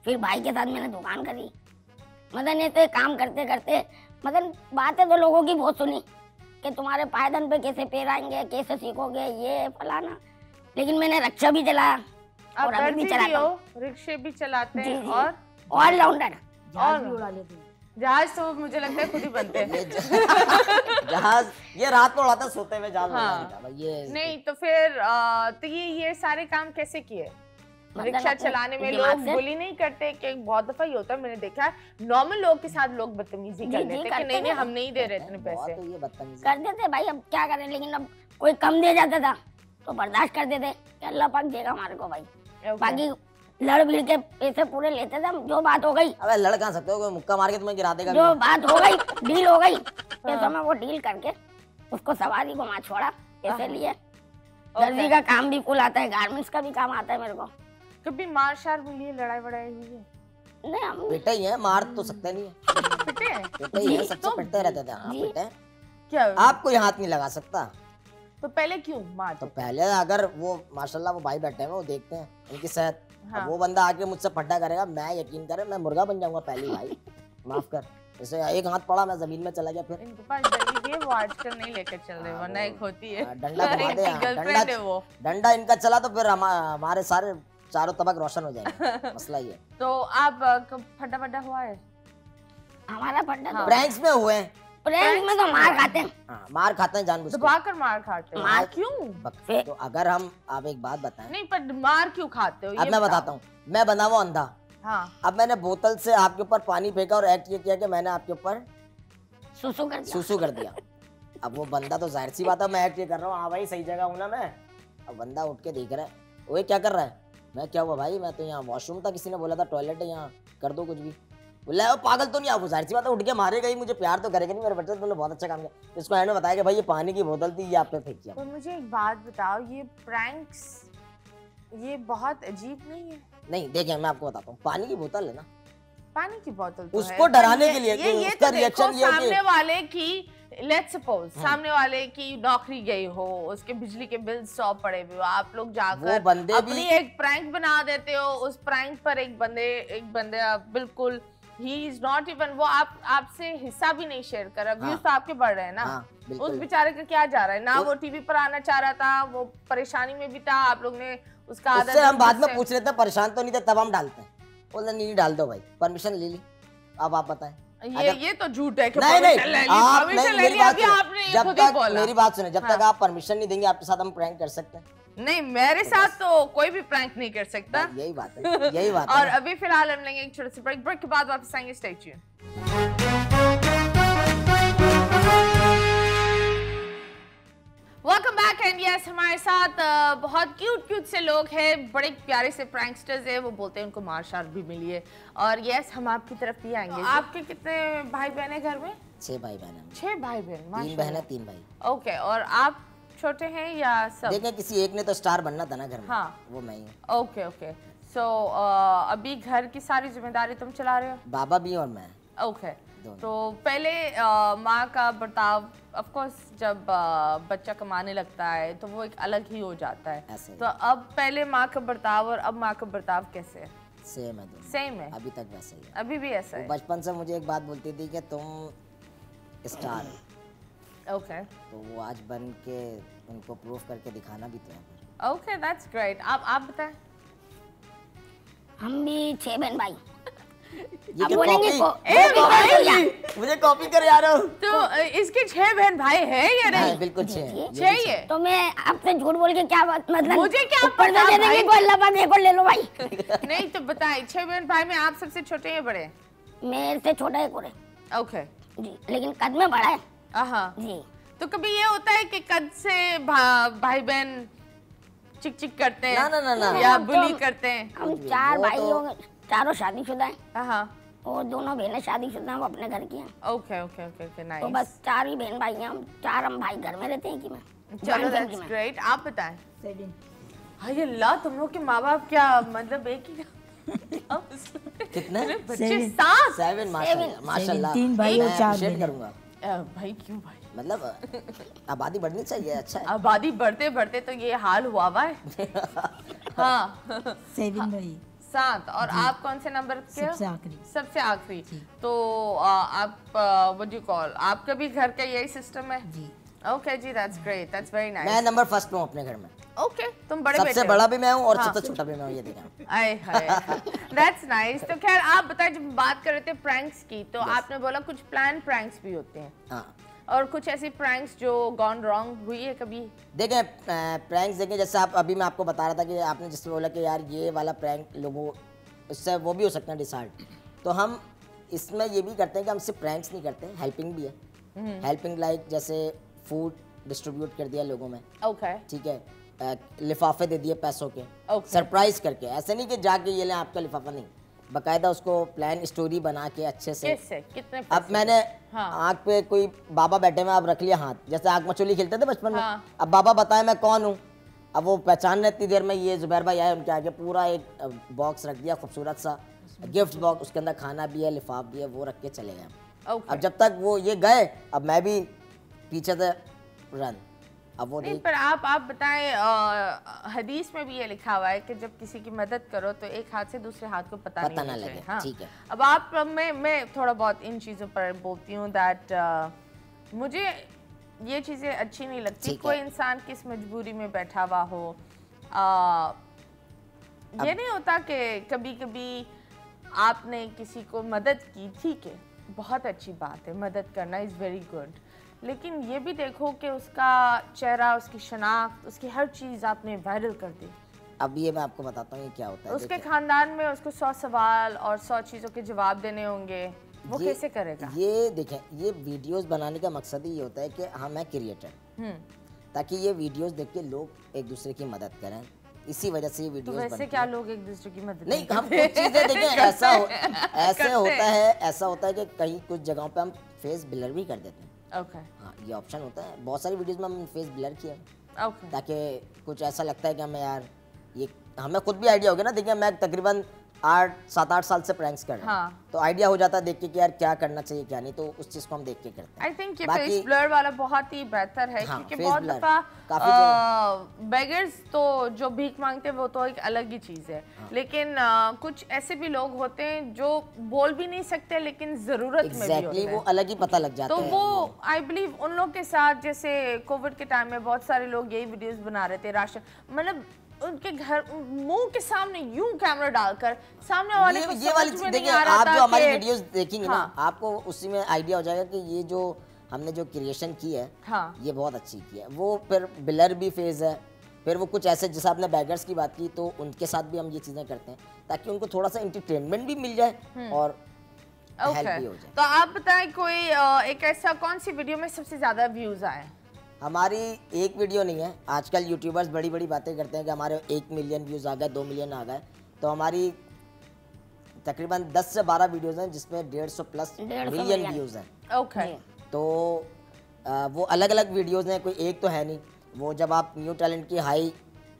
फिर भाई के साथ मैंने दुकान करी। मतलब ऐसे काम करते करते, मतलब बातें तो लोगों की बहुत सुनी कि तुम्हारे पायदान पे कैसे पैर आएंगे, कैसे सीखोगे, ये फलाना। लेकिन मैंने रिक्शा भी चलाया आप और अभी भी दर्जी भी चलाता हो, हूँ। रिक्शे भी चलाते जी, हैं जी। और ऑलराउंडर। जहाज भी उड़ा लेते हैं। जहाज तो मुझे लगता है खुद ही बनते हैं। जहाज ये रात में उड़ाता, सोते हुए जहाज हाँ। उड़ा देता, ये नहीं तो फिर तो ये सारे काम कैसे किए? रिक्शा अपने चलाने में दिमाग लोग से। बुली नहीं करते? कि बहुत दफा ये होता है, मैंने देखा है नॉर्मल लोग के साथ लोग बदतमीजी जी, कर जी, लेते हैं कि करते नहीं नहीं हैं। हम नहीं दे रहे इतने बहुत पैसे। तो ये बदतमीजी। कर देते भाई, अब क्या करें। लेकिन अब कोई कम दे जाता था तो बर्दाश्त कर देते कि अल्लाह पाक देगा हमारे को भाई। Okay. बाकी लड़ भीड़ के पैसे पूरे लेते थे हम। जो बात हो गई, अबे लड़ कहाँ सकते हो, कोई मुक्का मार के तुम्हें गिरा देगा। जो बात हो गई, डील हो गई, फिर समय वो डील करके उसको सवारी को मार छोड़ा। ऐसे लिए दर्जी का काम भी फुल आता है, गारमेंट्स का भी काम आता है मेरे को। कभी मार शार मिली है, लड़ाई वड़ाई हुई है? नहीं, हम पिटे ही है, मार तो सकते नहीं है। पिटे हैं? पिटे ही है, सबसे तो- पिटते रहते थे। हाँ, जी। पिटे हैं। क्या आप कोई हाथ नहीं लगा सकता। तो पहले क्यों मार? तो पहले अगर वो माशाल्लाह वो भाई बैठे हैं, वो देखते हैं उनकी सेहत। हाँ। अब वो बंदा आके मुझसे फड्डा करेगा, मैं यकीन करे मैं मुर्गा बन जाऊंगा पहली भाई। माफ कर, जैसे एक हाथ पड़ा मैं जमीन में चला गया। फिर इनके पास डंडी भी है, वो आजकल नहीं लेकर चल रहे, हाँ, वरना वो- एक होती है। डंडा घुमा दे, इनकी गर्लफ्रेंड है वो। डंडा इनका चला तो फिर हमारे सारे चारों तबक रोशन हो जाएंगे। मसला ये है। तो आप फड्डा फड्डा हुआ है? हमारा फंडा हाँ। तो प्रैंक्स में हुए हैं। प्रेम में तो मार खाते हैं। हाँ, मार खाते हैं जानबूझ के। दबाकर मार खाते हो? मार- क्यों? तो अगर हम, आप एक बात बताएं। नहीं पर मार क्यों खाते हो? अब मैं बताता हूँ। मैं बना हुआ अंधा। हाँ, अब मैंने बोतल से आपके ऊपर पानी फेंका और एक्ट ये किया कि मैंने आपके ऊपर सुसु कर दिया। सुसु कर दिया। अब वो बंदा तो जाहिर सी बात है, मैं एक्ट ये कर रहा हूँ, हाँ भाई सही जगह हूँ ना मैं। अब बंदा उठ के देख रहा है, ओए क्या कर रहा है? मैं क्या हुआ भाई, मैं तो यहाँ वॉशरूम था, किसी ने बोला था टॉयलेट है यहाँ, कर दो कुछ भी। बोला वो पागल तो नहीं, आप जाहिर सी बात है उठ के मारेगा ही, मुझे प्यार तो करेगा नहीं मेरे बच्चे, तुमने बहुत अच्छा काम किया। इसको एंड में बताया कि भाई ये पानी की बोतल थी, ये आप पे फेंक दिया। तो मुझे एक बात बताओ, ये प्रैंक्स ये बहुत अजीब नहीं है? नहीं देखें, मैं आपको बताता हूँ, पानी की बोतल है ना, पानी की बोतल तो उसको है, डराने पर के लिए कि ये उसका तो देखो, रिएक्शन ये हो कि- सामने वाले की लेट्स सपोज सामने वाले की नौकरी गई हो, उसके बिजली के बिल 100 पड़े हुए हो, आप लोग वो जाकर बंदे अपनी भी एक प्रैंक बना देते हो। उस प्रैंक पर एक बंदे बिल्कुल ही इज नॉट इवन, वो आपसे हिस्सा भी नहीं शेयर कर रहा। व्यूज हाँ। तो आपके बढ़ रहे हैं ना। हाँ, उस बिल्कुल। बेचारे का क्या जा रहा है ना, वो- वो टीवी पर आना चाह रहा था, वो परेशानी में भी था, आप लोग ने उसका आदत उससे हम बाद में से- पूछ लेते हैं परेशान तो नहीं थे, तब हम डालते हैं। बोलते नहीं डाल दो भाई, परमिशन ले ली। अब आप बताएं। ये तो झूठ है कि नहीं नहीं, permission ले ली, आप permission नहीं, ले मेरी ली, बात अभी सुनो। आपने ये जब खुद ही तक बोला। मेरी बात सुने, जब तक हाँ। आप परमिशन नहीं देंगे आपके साथ हम प्रैंक कर सकते हैं। नहीं, मेरे साथ तो कोई भी प्रैंक नहीं कर सकता। यही बात है, यही बात है और ना। अभी फिलहाल हम लेंगे एक छोटे से ब्रेक के बाद वापस आएंगे। Stay tune. Welcome back and yes, हमारे साथ बहुत क्यूट से लोग हैं, बड़े प्यारे से प्रैंकस्टर्स हैं। वो बोलते हैं उनको मार शार भी मिली है। और यस, हम आपकी तरफ भी आएंगे। तो आपके कितने भाई बहन हैं घर में? 6 भाई बहन हैं। 6 भाई बहन, 3 माशाल्लाह। बहन है 3 भाई। ओके, और आप छोटे हैं या सब? देखें किसी एक ने तो स्टार बनना था ना घर में। हाँ। वो मैं ही हूँ। ओके ओके, सो अभी घर की सारी जिम्मेदारी तुम चला रहे हो? बाबा भी और मैं। ओके, दोनों। तो पहले माँ का बर्ताव, ऑफ कोर्स जब बच्चा कमाने लगता है तो वो एक अलग ही हो जाता है। ऐसे ही। तो अब पहले माँ का बर्ताव और अब माँ का बर्ताव कैसे है? सेम है दोनों। सेम है? अभी तक वैसे ही है। अभी भी ऐसा वो है? बचपन से मुझे एक बात बोलती थी कि तुम स्टार हो, ओके तो वो आज बन के उनको प्रूव करके दिखाना भी तो है। Okay, that's great. आप बताएं। हम भी 6 बहन भाई। ये अब क्या बोलेंगे कॉपी मुझे कॉपी कर आ रहा हूँ। तो इसके 6 बहन भाई है या नहीं? हाँ, बिल्कुल छह। छह ये? तो मैं आपसे झूठ बोल के क्या बात, मतलब मुझे क्या ऊपर पता से दे देंगे भाई? कोई अल्लाह पाक एक और ले लो भाई। नहीं तो बताए 6 बहन भाई में आप सबसे छोटे या बड़े? मेरे से छोटा एक और है ओके। जी, लेकिन कद में बड़ा है हाँ जी। तो कभी ये होता है कि कद से भाई बहन चिक चिक करते हैं ना, ना, ना, ना। या तो बुली करते हैं? हम 4 वो भाई तो- लोग, चारों शादीशुदा हैं हाँ और दोनों बहनें शादीशुदा हैं, वो अपने घर की हैं। ओके ओके ओके ओके तो नाइस। बस 4 ही बहन भाई हैं हम, 4 हम भाई घर में रहते हैं कि मैं चलो joint family दैट्स में। ग्रेट। आप बताएं। 7 हाय अल्लाह, तुम लोग के माँ बाप क्या मतलब एक ही क्या मसला? कितने? बच्चे Seven. 7? 7 माशाल्लाह माशाल्लाह। 17 भाई और मैं 4 appreciate बहनें। करूंगा। भाई क्यों भाई? मतलब आबादी बढ़नी चाहिए, अच्छा है। आबादी बढ़ते बढ़ते तो ये हाल हुआ हुआ है। हाँ 7 भाई 7। और आप कौन से नंबर के हो? सबसे आखिरी। सबसे आखिरी। जी। तो आप व्हाट डू यू कॉल, आपका भी घर का यही सिस्टम है? जी। ओके जी दैट्स ग्रेट, दैट्स वेरी मैं नाइस। नंबर फर्स्ट पे हूँ अपने घर में। ओके तुम बड़े सबसे बेटे बड़ा भी मैं हूँ और हाँ। सबसे छोटा भी मैं हूँ, ये देखा। आए हाय दैट्स नाइस। तो खैर आप बताएं, जब बात कर रहे थे प्रैंक्स की तो आपने बोला कुछ प्लान प्रैंक्स भी होते हैं हाँ और कुछ ऐसी प्रैंक्स जो गॉन रॉन्ग हुई है कभी? देखें, प्रैंक्स देखें, जैसे आप अभी मैं आपको बता रहा था कि आपने जिससे बोला कि यार ये वाला प्रैंक लोगों उससे वो भी हो सकता है डिसाइड, तो हम इसमें ये भी करते हैं कि हम सिर्फ प्रैंक्स नहीं करते, हेल्पिंग भी है। हेल्पिंग लाइक जैसे फूड डिस्ट्रीब्यूट कर दिया लोगों में, ओके ठीक है, लिफाफे दे दिए पैसों के, Okay. सरप्राइज करके, ऐसे नहीं कि जाके ये लें आपका लिफाफा, नहीं, बाकायदा उसको प्लान स्टोरी बना के अच्छे से। किससे कितने अब पैसे? मैंने हाँ। आँख पे कोई बाबा बैठे में आप रख लिया हाथ, जैसे आँख मचोली खेलते थे बचपन में। हाँ। अब बाबा बताए मैं कौन हूँ, अब वो पहचान रहे इतनी देर में, ये जुबैर भाई आए, उनके आगे पूरा एक बॉक्स रख दिया खूबसूरत सा गिफ्ट बॉक्स, उसके अंदर खाना भी है लिफाफ भी है, वो रख के चले गए। ओके अब जब तक वो ये गए, अब मैं भी पीछे से रन, अब वो नहीं देख पर आप बताएं, हदीस में भी ये लिखा हुआ है कि जब किसी की मदद करो तो एक हाथ से दूसरे हाथ को पता पता नहीं ना होना लगे, चाहिए। हाँ। ठीक है। अब आप मैं थोड़ा बहुत इन चीज़ों पर बोलती हूँ दैट मुझे ये चीज़ें अच्छी नहीं लगती। ठीक है। कोई इंसान किस मजबूरी में बैठा हुआ हो, ये नहीं होता कि कभी कभी आपने किसी को मदद की, ठीक है बहुत अच्छी बात है, मदद करना इज़ वेरी गुड, लेकिन ये भी देखो कि उसका चेहरा, उसकी शनाख्त, उसकी हर चीज़ आपने वायरल कर दी। अब ये मैं आपको बताता हूँ ये क्या होता है। उसके देखिए, खानदान में उसको 100 सवाल और 100 चीज़ों के जवाब देने होंगे, वो ये- कैसे करेगा? ये देखें, ये वीडियोस बनाने का मकसद ही ये होता है कि हम हैं क्रिएटर, ताकि ये वीडियोस देख के लोग एक दूसरे की मदद करें, इसी वजह से ये तो वीडियोस वैसे बनती क्या हैं। लोग एक दूसरे की मदद नहीं, हम करते? कुछ चीजें देखें, ऐसा ऐसे करते होता हैं। है, ऐसा होता है कि कहीं कुछ जगहों पे हम फेस ब्लर भी कर देते हैं। ओके हाँ, ये ऑप्शन होता है, बहुत सारी वीडियोस में हम फेस ब्लर किया, ओके ताकि कुछ ऐसा लगता है कि हमें यार ये, हमें खुद भी आइडिया हो गया ना। देखिए मैं तकरीबन 7-8 साल से प्रैंक्स कर रहा हूँ, हाँ। तो आइडिया हो जाता है देख के कि यार क्या करना चाहिए क्या नहीं, तो उस चीज़ को हम देख के करते हैं। आई थिंक ये बाकी- फेस ब्लर वाला बहुत ही बेहतर है, हाँ, क्योंकि face बहुत blur दफा काफी बेगर्स तो जो भीख मांगते हैं वो तो एक अलग ही चीज़ है, लेकिन कुछ ऐसे भी लोग होते हैं जो बोल भी नहीं सकते लेकिन ज़रूरत में भी एग्जैक्टली होते वो हैं। अलग ही पता लग जाता तो है। वो आई बिलीव उन लोग के साथ, जैसे कोविड के टाइम में बहुत सारे लोग यही वीडियोस बना रहे थे, राशन मतलब उनके घर मुंह के सामने यूं कैमरा डालकर सामने वाले को ये वाली समझ चीज में नहीं देखिए, आ रहा आप था जो हमारी कि- वीडियोस देखेंगे हाँ। ना, आपको उसी में आइडिया हो जाएगा कि ये जो हमने जो क्रिएशन की है, हाँ। ये बहुत अच्छी की है। वो फिर ब्लर भी फेज है, फिर वो कुछ ऐसे, जैसे आपने बैगर्स की बात की, तो उनके साथ भी हम ये चीज़ें करते हैं ताकि उनको थोड़ा सा एंटरटेनमेंट भी मिल जाए और हेल्प ओके भी हो जाए। तो आप बताएं कोई एक ऐसा कौन सी वीडियो में सबसे ज्यादा व्यूज आए? हमारी एक वीडियो नहीं है, आजकल यूट्यूबर्स बड़ी बड़ी बातें करते हैं कि हमारे 1 मिलियन व्यूज़ आ गए, 2 मिलियन आ गए, तो हमारी तकरीबन 10 से 12 वीडियोज़ हैं जिसमें 150 प्लस 150 मिलियन मिलियन। व्यूज़ हैं। ओके तो वो अलग अलग वीडियोज़ हैं, कोई एक तो है नहीं। वो जब आप न्यू टैलेंट की हाई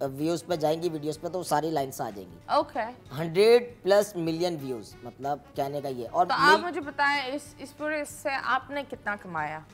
व्यूज़ पे जाएंगी वीडियोज़ पे, तो सारी लाइन्स आ जाएंगी। ओके 100 प्लस मिलियन व्यूज़, मतलब कहने का ये। और तो आप मुझे बताएं इस पूरे से आपने कितना कमाया?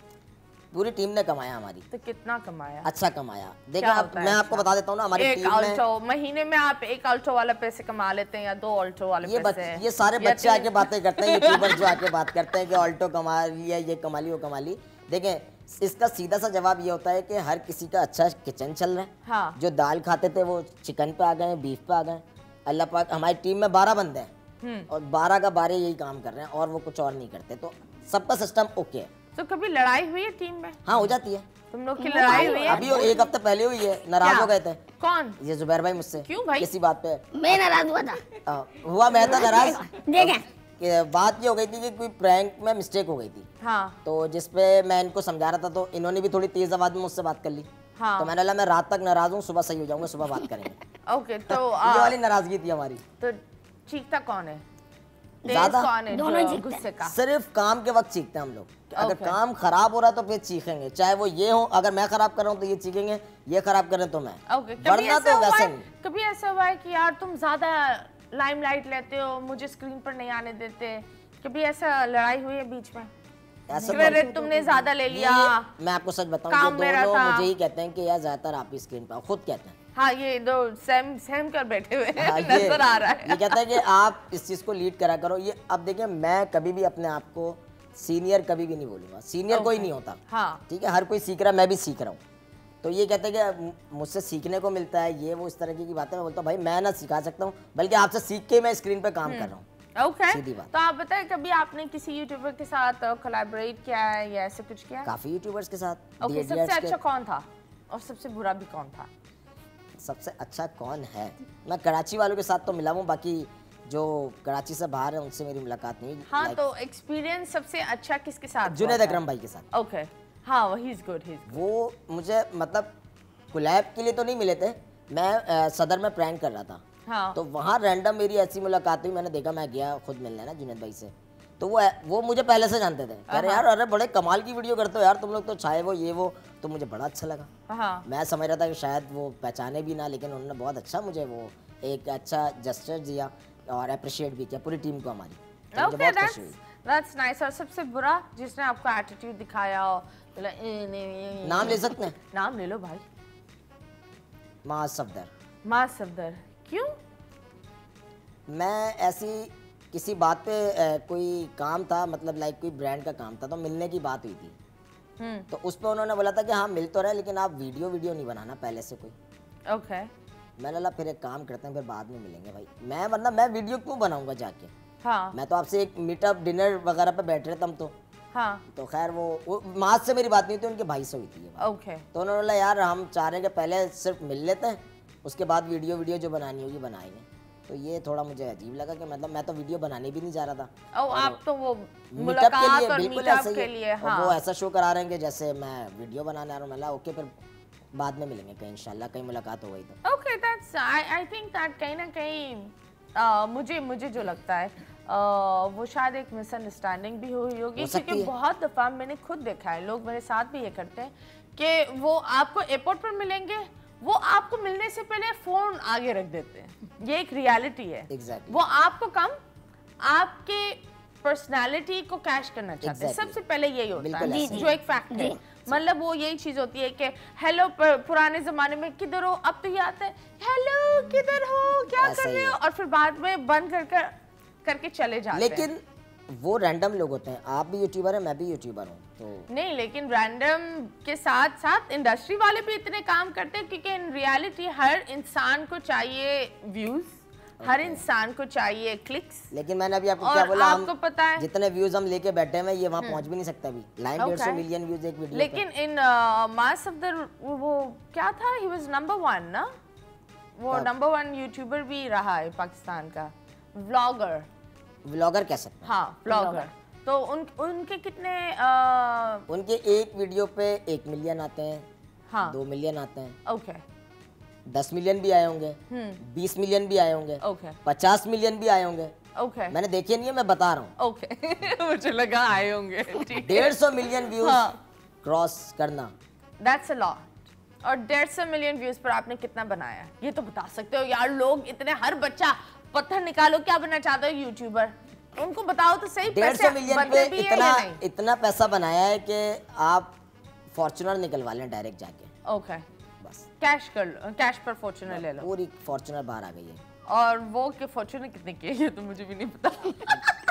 पूरी टीम ने कमाया, हमारी तो कितना कमाया? अच्छा कमाया। देखिए क्या अब होता है मैं आपको अच्छा? बता देता हूँ ना, हमारी एक टीम में ऑल्टो महीने में आप एक ऑल्टो वाला पैसे कमा लेते हैं या 2 ऑल्टो वाले पैसे? ये सारे या बच्चे आके बातें करते हैं, यूट्यूबर जो आके बात करते हैं कि ऑल्टो कमा लिया, ये कमा ली, वो कमा ली। देखें, इसका सीधा सा जवाब ये होता है कि हर किसी का अच्छा किचन चल रहा है। हाँ। जो दाल खाते थे वो चिकन पे आ गए, बीफ पे आ गए। अल्लाह पाक, हमारी टीम में 12 बंदे हैं, और 12 का 12 यही काम कर रहे हैं और वो कुछ और नहीं करते, तो सबका सिस्टम ओके है। तो कभी लड़ाई हुई है टीम में? हाँ हो जाती है, तुम लोग की लड़ाई हुई है? अभी एक हफ्ते पहले हुई है, नाराज क्या? हो गए थे कौन? ये जुबैर भाई मुझसे। क्यों भाई? किसी बात पे मैं नाराज हुआ था। हुआ, मैं था नाराज। देखें कि बात ये हो गई थी कि कोई प्रैंक में मिस्टेक हो गई थी, हाँ तो जिसपे मैं इनको समझा रहा था, तो इन्होंने भी थोड़ी तेज आवाज में मुझसे बात कर ली। हाँ। तो मैंने बोला मैं रात तक नाराज हूँ, सुबह सही हो जाऊंगा, सुबह बात करेंगे। ओके तो ये वाली नाराजगी थी हमारी। तो चीखता कौन है? तेज ज्यादा कौन है? दोनों जो चीखते हैं। गुस्से का? सिर्फ काम के वक्त चीखते हैं हम लोग। अगर Okay. काम खराब हो रहा है तो फिर चीखेंगे, चाहे वो ये हो, अगर मैं खराब कर रहा हूँ तो ये चीखेंगे, ये खराब कर रहे तो मैं। ओके वरना तो वैसे नहीं। कभी ऐसा हुआ है कि यार तुम ज्यादा लाइमलाइट लेते हो, मुझे स्क्रीन पर नहीं आने देते? कभी ऐसा लड़ाई हुई है बीच में? ऐसा क्रेडिट तुमने ज्यादा ले लिया? मैं आपको सच बताऊं, काम ये मेरा दोनों था। मुझे ही कहते हैं कि यार ज्यादातर आप ही स्क्रीन पर, खुद कहते हैं। हाँ ये दो सेम सेम कर बैठे हुए हैं, हाँ, नजर आ रहा है। ये कहता है कि आप इस चीज को लीड करा करो। ये अब देखिए, मैं कभी भी अपने आप को सीनियर कभी भी नहीं बोलूंगा, सीनियर कोई नहीं होता। हाँ ठीक है, हर कोई सीख रहा है, मैं भी सीख रहा हूँ। तो ये कहते हैं कि मुझसे सीखने को मिलता है, ये वो इस तरह की बातें। मैं बोलता हूँ भाई मैं ना सिखा सकता हूँ, बल्कि आपसे सीख के मैं स्क्रीन पे काम कर रहा हूँ। ओके सीधी बात। तो आप बताएं, कभी आपने किसी यूट्यूबर के साथ कोलैबोरेट किया है या ऐसे कुछ किया है? काफी यूट्यूबर्स के साथ। ओके The सबसे Idiots अच्छा कौन था और सबसे बुरा भी कौन था? सबसे अच्छा कौन है? मैं कराची वालों के साथ तो मिला हूँ, बाकी जो कराची से बाहर है उनसे मेरी मुलाकात नहीं हुई। हाँ Like, तो एक्सपीरियंस सबसे अच्छा किसके साथ? जुनैद अकरम भाई के साथ। ओके हाँ वो he is good, he is good. वो मुझे मतलब कोलैब के लिए तो नहीं मिले थे, मैं सदर में प्रैंक कर रहा था। हाँ तो वहाँ रैंडम मेरी ऐसी मुलाकात हुई, मैंने देखा, मैं गया खुद मिलने ना जुनैद भाई से, तो वो मुझे पहले से जानते थे। कह रहे यार अरे बड़े कमाल की वीडियो करते हो यार तुम लोग, तो छाए वो ये वो, तो मुझे बड़ा अच्छा लगा। हाँ मैं समझ रहा था कि शायद वो पहचाने भी ना, लेकिन उन्होंने बहुत अच्छा मुझे वो एक अच्छा जेस्चर दिया और अप्रिशिएट भी किया पूरी टीम को हमारी। तो मुझे ओके बहुत खुशी हुई। That's nice. और सबसे बुरा जिसने आपको एटीट्यूड दिखाया हो, बोला नाम ले सकते हैं? नाम ले लो भाई। माज सफदर। माँ सफदर। क्यों? मैं ऐसी किसी बात पे कोई काम था, मतलब लाइक कोई ब्रांड का काम था, तो मिलने की बात हुई थी। तो उस पर उन्होंने बोला था कि हाँ मिल तो रहे, लेकिन आप वीडियो नहीं बनाना पहले से कोई। ओके मैंने बोला फिर एक काम करते हैं, फिर बाद में मिलेंगे भाई। मैं वरना मैं वीडियो क्यों बनाऊंगा जाके? हाँ मैं तो आपसे एक मीटअप डिनर वगैरह पे बैठ रहे थे हम हाँ तो खैर वो माज से मेरी बात नहीं थी, उनके भाई से हुई थी ये बात। ओके तो उन्होंने बोला यार हम चाह रहे हैं कि पहले सिर्फ मिल लेते हैं, उसके बाद वीडियो जो बनानी होगी बनाएंगे। तो ये थोड़ा मुझे अजीब लगा कि मतलब मैं तो वीडियो बनाने भी नहीं जा रहा था। ओ आप तो वो मीटअप के मुलाकात लिए और बिल्कुल मीटअप ऐसा ही के है। लिए। और हाँ वो ऐसा शो करा रहे हैं कि जैसे मैं वीडियो बनाने आ रहा हूँ। मैं ओके फिर बाद में मिलेंगे कहीं, इंशाल्लाह कहीं मुलाकात हो गई तो। Okay that's I think that कहीं ना कहीं मुझे जो लगता है वो शायद एक मिसअंडरस्टैंडिंग भी हुई होगी, हो सकती क्योंकि है। बहुत दफ़ा मैंने खुद देखा है, लोग मेरे साथ भी ये करते हैं कि वो आपको एयरपोर्ट पर मिलेंगे, वो आपको मिलने से पहले फ़ोन आगे रख देते हैं। ये एक रियलिटी है। Exactly. वो आपको कम आपके पर्सनालिटी को कैश करना चाहते हैं। Exactly. सबसे पहले यही होता बिल्कुल है, ऐसा ही। जो एक फैक्ट है। मतलब वो यही चीज होती है कि हेलो पुराने जमाने में किधर हो, अब तो ये आता है हेलो किधर हो, क्या ऐसा कर ही रहे हो, है। और फिर बाद में बंद करके चले जाते हैं। लेकिन वो रैंडम लोग होते हैं। आप भी यूट्यूबर हैं, मैं भी यूट्यूबर हूँ, तो नहीं, लेकिन रैंडम के साथ साथ इंडस्ट्री वाले भी इतने काम करते हैं, क्योंकि इन रियलिटी हर इंसान को चाहिए व्यूज, हर इंसान को चाहिए क्लिक्स। लेकिन मैंने अभी आपको और क्या बोला, आपको पता है जितने व्यूज हम लेके बैठे हैं ये वहाँ पहुँच भी नहीं सकता अभी। लाइन 150 मिलियन व्यूज एक वीडियो। लेकिन इन मास ऑफ द वो क्या था, ही वाज नंबर 1 ना, वो नंबर 1 यूट्यूबर भी रहा है पाकिस्तान का, व्लॉगर कह सकते हैं। हाँ व्लॉगर। तो उनके कितने उनके एक वीडियो पे 1 मिलियन आते हैं, हाँ 2 मिलियन आते हैं, ओके 10 मिलियन भी आए होंगे, 20 मिलियन भी आए होंगे, ओके 50 मिलियन भी आए होंगे। ओके मैंने देखे नहीं है, मैं बता रहा हूँ। ओके मुझे लगा आए होंगे। ठीक है, 150 मिलियन व्यूज हाँ। क्रॉस करना। That's a lot. और 150 मिलियन व्यूज पर आपने कितना बनाया, ये तो बता सकते हो यार। लोग इतने, हर बच्चा पत्थर निकालो क्या बनना चाहता है यूट्यूबर, उनको बताओ तो सही। 150 मिलियन पे बनते भी है या नहीं? इतना पैसा बनाया है कि आप फॉर्च्यूनर निकलवा लें डायरेक्ट जाके, ओके बस कैश कर लो, कैश पर फॉर्च्यूनर ले लो। पूरी फॉर्च्यूनर बाहर आ गई है। और वो के फॉर्च्यूनर कितने की है ये तो मुझे भी नहीं पता।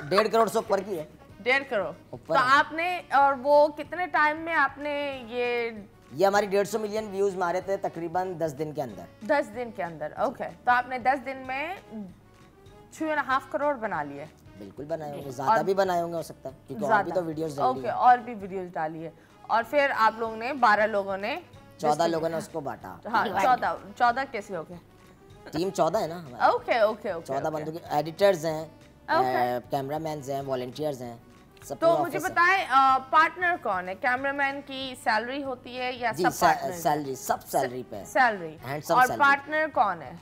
1.5 करोड़ से ऊपर की है। 1.5 करोड़। ऊपर तो है। आपने, और वो कितने टाइम में आपने ये हमारी 150 मिलियन व्यूज मारे थे तकरीबन 10 दिन के अंदर। 10 दिन के अंदर। ओके तो आपने 10 दिन में 2.5 करोड़ बना लिए। बिल्कुल बनाए होंगे, ज्यादा भी बनाए होंगे हो सकता है, क्योंकि और भी तो वीडियोस डाली ओके, और भी वीडियोस डाली है। और फिर आप लोगों ने 12 लोगों ने 14 लोगों ने उसको बांटा। हाँ 14 कैसे हो गए? टीम 14 है ना हमारी। ओके ओके ओके 14 बंदों के एडिटर्स हैं, कैमरामैन हैं, वॉलंटियर्स हैं, सब तो पूरा मुझे ऑफिस है। बताएं पार्टनर कौन है? कैमरामैन की सैलरी होती है या जी सब पार्टनर? सैलरी, सब सैलरी पे है। सैलरी। Handsome और salary। पार्टनर कौन है?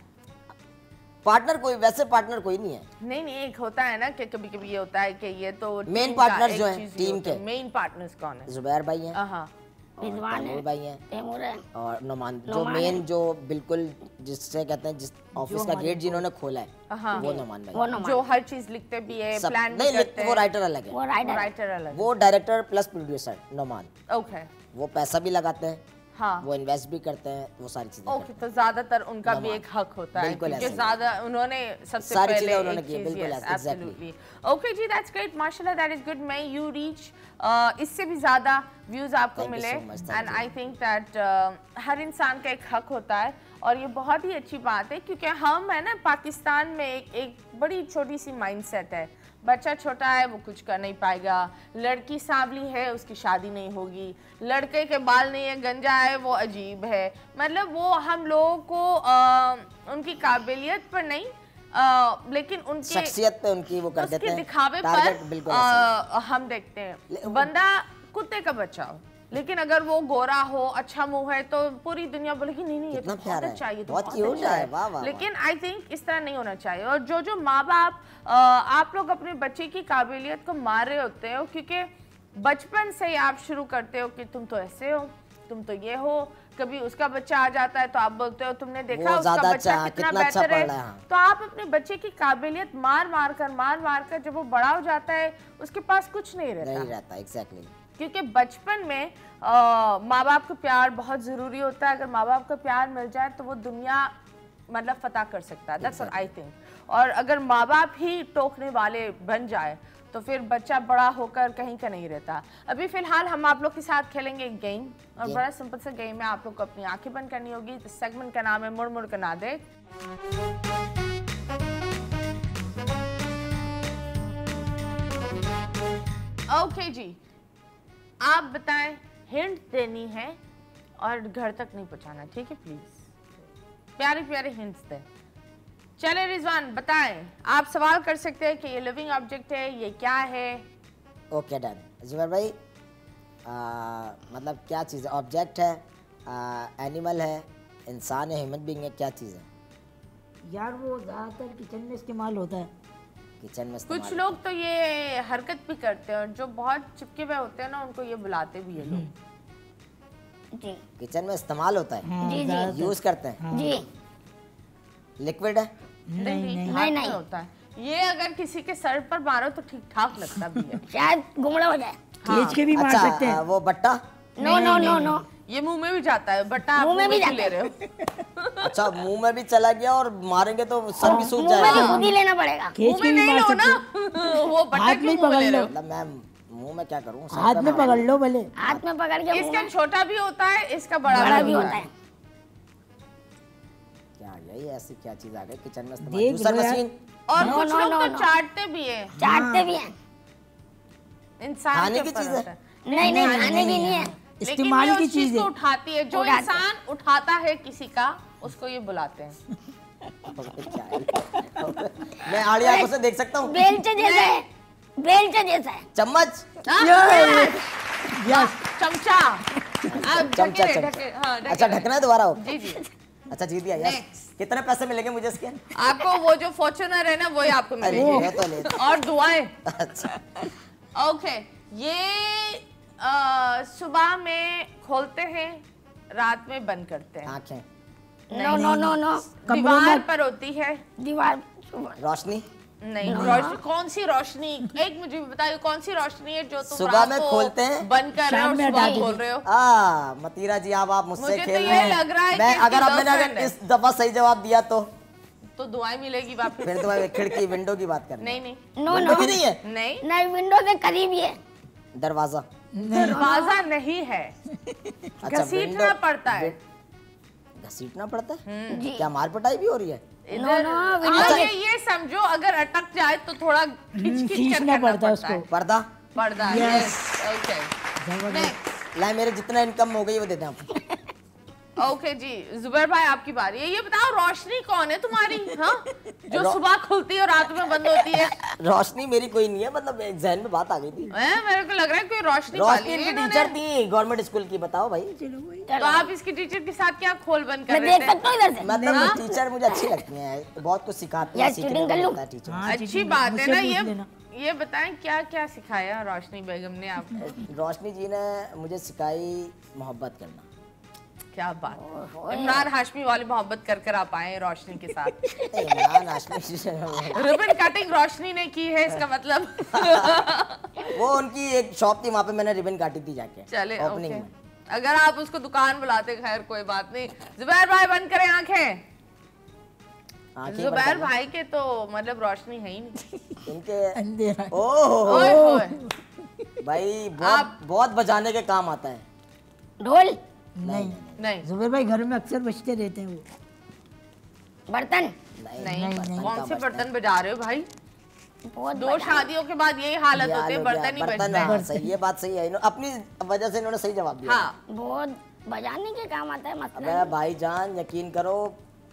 पार्टनर कोई, वैसे पार्टनर कोई नहीं है। नहीं नहीं, एक होता है ना कि कभी कभी ये होता है कि ये तो Main partners जो हैं, टीम के। मेन पार्टनर्स कौन है? जुबैर भाई हैं, हाँ रिजवान तैमूर है, भाई हैं तैमूर है, और नोमान, जो नोमान मेन है। जो बिल्कुल जिससे कहते हैं जिस ऑफिस का गेट जिन्होंने खोला है हाँ वो नोमान भाई वो हैं। नोमान जो हर चीज लिखते भी है, सब प्लान भी नहीं करते वो हैं। राइटर अलग है, वो राइडर है। राइटर अलग। वो director plus producer Noman, okay वो पैसा भी लगाते हैं, हाँ वो इन्वेस्ट भी करते हैं, वो सारी चीजें ओके, तो ज्यादातर उनका भी एक हक होता है बिल्कुल क्योंकि ऐसे ही। ज्यादा उन्होंने सबसे सारी पहले चीजें उन्होंने एक की है, चीज, बिल्कुल yes, ऐसे, exactly। absolutely। ओके जी, दैट्स ग्रेट, माशाल्लाह, दैट इज गुड। मैं यू रीच इससे भी ज्यादा व्यूज आपको Thank you मिले so much, thank and you। I think that हर इंसान का एक हक होता है और ये बहुत ही अच्छी बात है क्योंकि हम है ना पाकिस्तान में एक बड़ी छोटी सी माइंडसेट है, बच्चा छोटा है वो कुछ कर नहीं पाएगा, लड़की सांवली है उसकी शादी नहीं होगी, लड़के के बाल नहीं है गंजा है वो अजीब है, मतलब वो हम लोगों को उनकी काबिलियत पर नहीं लेकिन उनके शख्सियत पे उनकी वो कर देते उसके हैं दिखावे टारगेट, पर बिल्कुल ऐसे। हम देखते हैं बंदा कुत्ते का बच्चा हो लेकिन अगर वो गोरा हो, अच्छा मुंह है, तो पूरी दुनिया बोलेगी नहीं नहीं ये तो कितना बहुत प्यारा है, अच्छा है, ये तो बहुत बहुत क्यूट अच्छा है, है। वाह, वाह, लेकिन आई थिंक इस तरह नहीं होना चाहिए। और जो माँ बाप आप लोग अपने बच्चे की काबिलियत को मार रहे होते हो क्योंकि बचपन से ही आप शुरू करते हो कि तुम तो ऐसे हो, तुम तो ये हो, कभी उसका बच्चा आ जाता है तो आप बोलते हो तुमने देखा वो उसका ज्यादा बच्चा अच्छा, कितना कितना अच्छा बेहतर है। पढ़ रहा है। तो आप अपने बच्चे की काबिलियत मार मार कर जब वो बड़ा हो जाता है उसके पास कुछ नहीं रहता। नहीं रहता, एग्जैक्टली। क्योंकि बचपन में माँ बाप का प्यार बहुत ज़रूरी होता है। अगर माँ बाप का प्यार मिल जाए तो वो दुनिया मतलब फतह कर सकता है, दैट्स व्हाट आई थिंक। और अगर माँ बाप ही टोकने वाले बन जाए तो फिर बच्चा बड़ा होकर कहीं का नहीं रहता। अभी फिलहाल हम आप लोग के साथ खेलेंगे एक गेम और बड़ा सिंपल सा गेम है, आप लोग को अपनी आंखें बंद करनी होगी। तो सेगमेंट का नाम है मुड़ मुड़ कर ना देख। ओके जी, आप बताएं, हिंट देनी है और घर तक नहीं पहुंचाना, ठीक है प्लीज। प्यारे प्यारे हिंट्स दें। चले रिजवान बताएं, आप सवाल कर सकते हैं कि ये लिविंग ऑब्जेक्ट है, ये क्या है। Okay done. जुबैर भाई मतलब क्या चीज़ है? ऑब्जेक्ट है, एनिमल है, इंसान है, ह्यूमन बीइंग है, क्या चीज़ है? यार वो ज्यादातर किचन में इस्तेमाल होता है। किचन में कुछ इस्तेमाल लोग तो ये हरकत भी करते हैं और जो बहुत चिपके हुए होते हैं ना उनको ये बुलाते भी है लोग। जी किचन में इस्तेमाल होता है, हाँ, जी, जी। ज्यादातर। यूज करते हैं। जी लिक्विड है? नहीं नहीं, हाथ में नहीं। होता है ये, अगर किसी के सर पर मारो तो ठीक ठाक लगता भी है। शायद गुमड़ा हो जाए। खींच के भी मार अच्छा सकते हैं। वो बट्टा? नो नो नो नो, ये मुंह में भी जाता है, बट्टा आप मुंह में भी क्यों ले जाता रहे हो? अच्छा मुंह में भी चला गया और मारेंगे तो सर भी सूज मुंह में भी जाएगा। खुद ही लेना पड़ेगा। खींच मुंह के में भी नहीं मार लो सकते ना। हैं। वो बट्टा हाथ क्यों में मुंह में पकड़ ले रहे लो। हो? मतलब मैं मुंह में क्या करूँ? सर हाथ पे में मारूं? पकड़ लो भले। हाथ में पकड़ के मुंह इसका में छोटा भी होता है, इसका बड़ा बड़ा भी भी होता होता है। है। क्या यही ऐसी क्या चीज़ आ गई किचन में इस्तेमाल? देख जूसर लो यार। मशीन? और नो, कुछ नो, लोग नो, तो नो। चाटते भी है, चाटते भी हैं। इंसान खाने के की ऊपर चीज़ है? होता है। नहीं नहीं खाने की नहीं है। लेकिन इस्तेमाल ये की उस चीज चीज को है। उठाती है, जो उठाते हैं। इंसान उठाता है किसी का उसको ये बुलाते हैं। क्या है? मैं आड़ी आंखों से देख सकता हूँ? बेलचे जैसा है, बेलचे जैसा है। चम्मच? यस चमचा। आप चमचा ढके रहे, चमचा। ढके, हाँ, ढके अच्छा रहे। ढकना है दोबारा हो? जी जी। अच्छा जीत गया यस। Next। कितने पैसे मिलेंगे मुझे इसके? आपको वो जो फॉर्च्यूनर है ना वही आपको अरे मिलेगी ये तो ले। और दुआएं। अच्छा ओके, ये सुबह में खोलते हैं, रात में बंद करते हैं। आँखें? नो नो नो नो, कमरों दीवार में पर होती है। दीवार रोशनी? नहीं, रोशनी कौन सी रोशनी? एक मुझे बताइए कौन सी रोशनी है जो तुम सुबह रात में को खोलते हैं, बंद कर रहे हो शाम और में सुबह हटा खोल देते रहे हो? मतीरा जी आप मुझसे मुझे तो खेल ये रहे हैं। लग रहा है मैं कि अगर इसकी अब मैंने girlfriend अगर है। इस दफा सही जवाब दिया तो दुआएं मिलेगी वापस। फिर तो मैं खिड़की विंडो की बात कर रहा नहीं नहीं नो विंडो नो भी नहीं है? नहीं, नहीं, विंडो से करीब ही है। दरवाजा? दरवाजा नहीं है, अच्छा घसीटना पड़ता है। घसीटना पड़ता है? जी क्या मार पिटाई भी हो रही है? इधर हाँ, ये समझो अगर अटक जाए तो थोड़ा खींच खींचना पड़ता है उसको। पर्दा पर्दा Yes. ओके ला मेरे जितना इनकम हो गई वो देते हैं आपको। ओके जी जुबैर भाई आपकी बारी है। ये बताओ रोशनी कौन है तुम्हारी? हाँ जो सुबह खुलती है और रात में बंद होती है। रोशनी मेरी कोई नहीं है, मतलब जहन में बात आ गई थी। मेरे को लग रहा है कोई रोशनी रोशनी इनकी टीचर थी गवर्नमेंट स्कूल की, बताओ भाई। तो आप इसकी टीचर के साथ क्या खोल बंद कर मैं रहे देख थे? सकता हूँ इधर से। मतलब टीचर मुझे अच्छी लगती हैं, बहुत कुछ सिखाती हैं, यार, सीखने cheating को कर लूं? मिलता है टीचर। हाँ, अच्छी चीटिंग बात है मुझसे ना। पूछ लेना। ये बताएं क्या क्या सिखाया रोशनी बेगम ने आपको? रोशनी जी ने मुझे सिखाई मोहब्बत करना। क्या बात, इमरान हाशमी वाली मोहब्बत कर कर आप आए रोशनी के साथ। इमरान हाशमी जी ने- रिबन कटिंग रोशनी ने की है इसका मतलब। वो उनकी एक शॉप थी, वहाँ पे मैंने रिबन काटी थी जाके चले ओपनिंग ओके। में। अगर आप उसको दुकान बुलाते, खैर कोई बात नहीं। जुबैर भाई बंद करें आंखें। आंखें बंद जुबैर करना। भाई के तो मतलब रोशनी है ही नहीं। इनके अंधेरा। ओह ओए होए। भाई बहुत बहुत बजाने के काम आता है। ढोल, नहीं नहीं जुबैर भाई घर में अक्सर बजते रहते हैं वो। बर्तन, नहीं बर्तन कौन का से बजता है। बर्तन बजा रहे हो भाई? बहुत दो शादियों के बाद यही हालत होती है, बर्तन ही बर्तन, बजते हाँ, हैं। सही, ये बात सही है। अपनी वजह से इन्होंने सही जवाब दिया। हाँ बहुत बजाने के काम आता है मसलन। अबे भाईजान यकीन करो,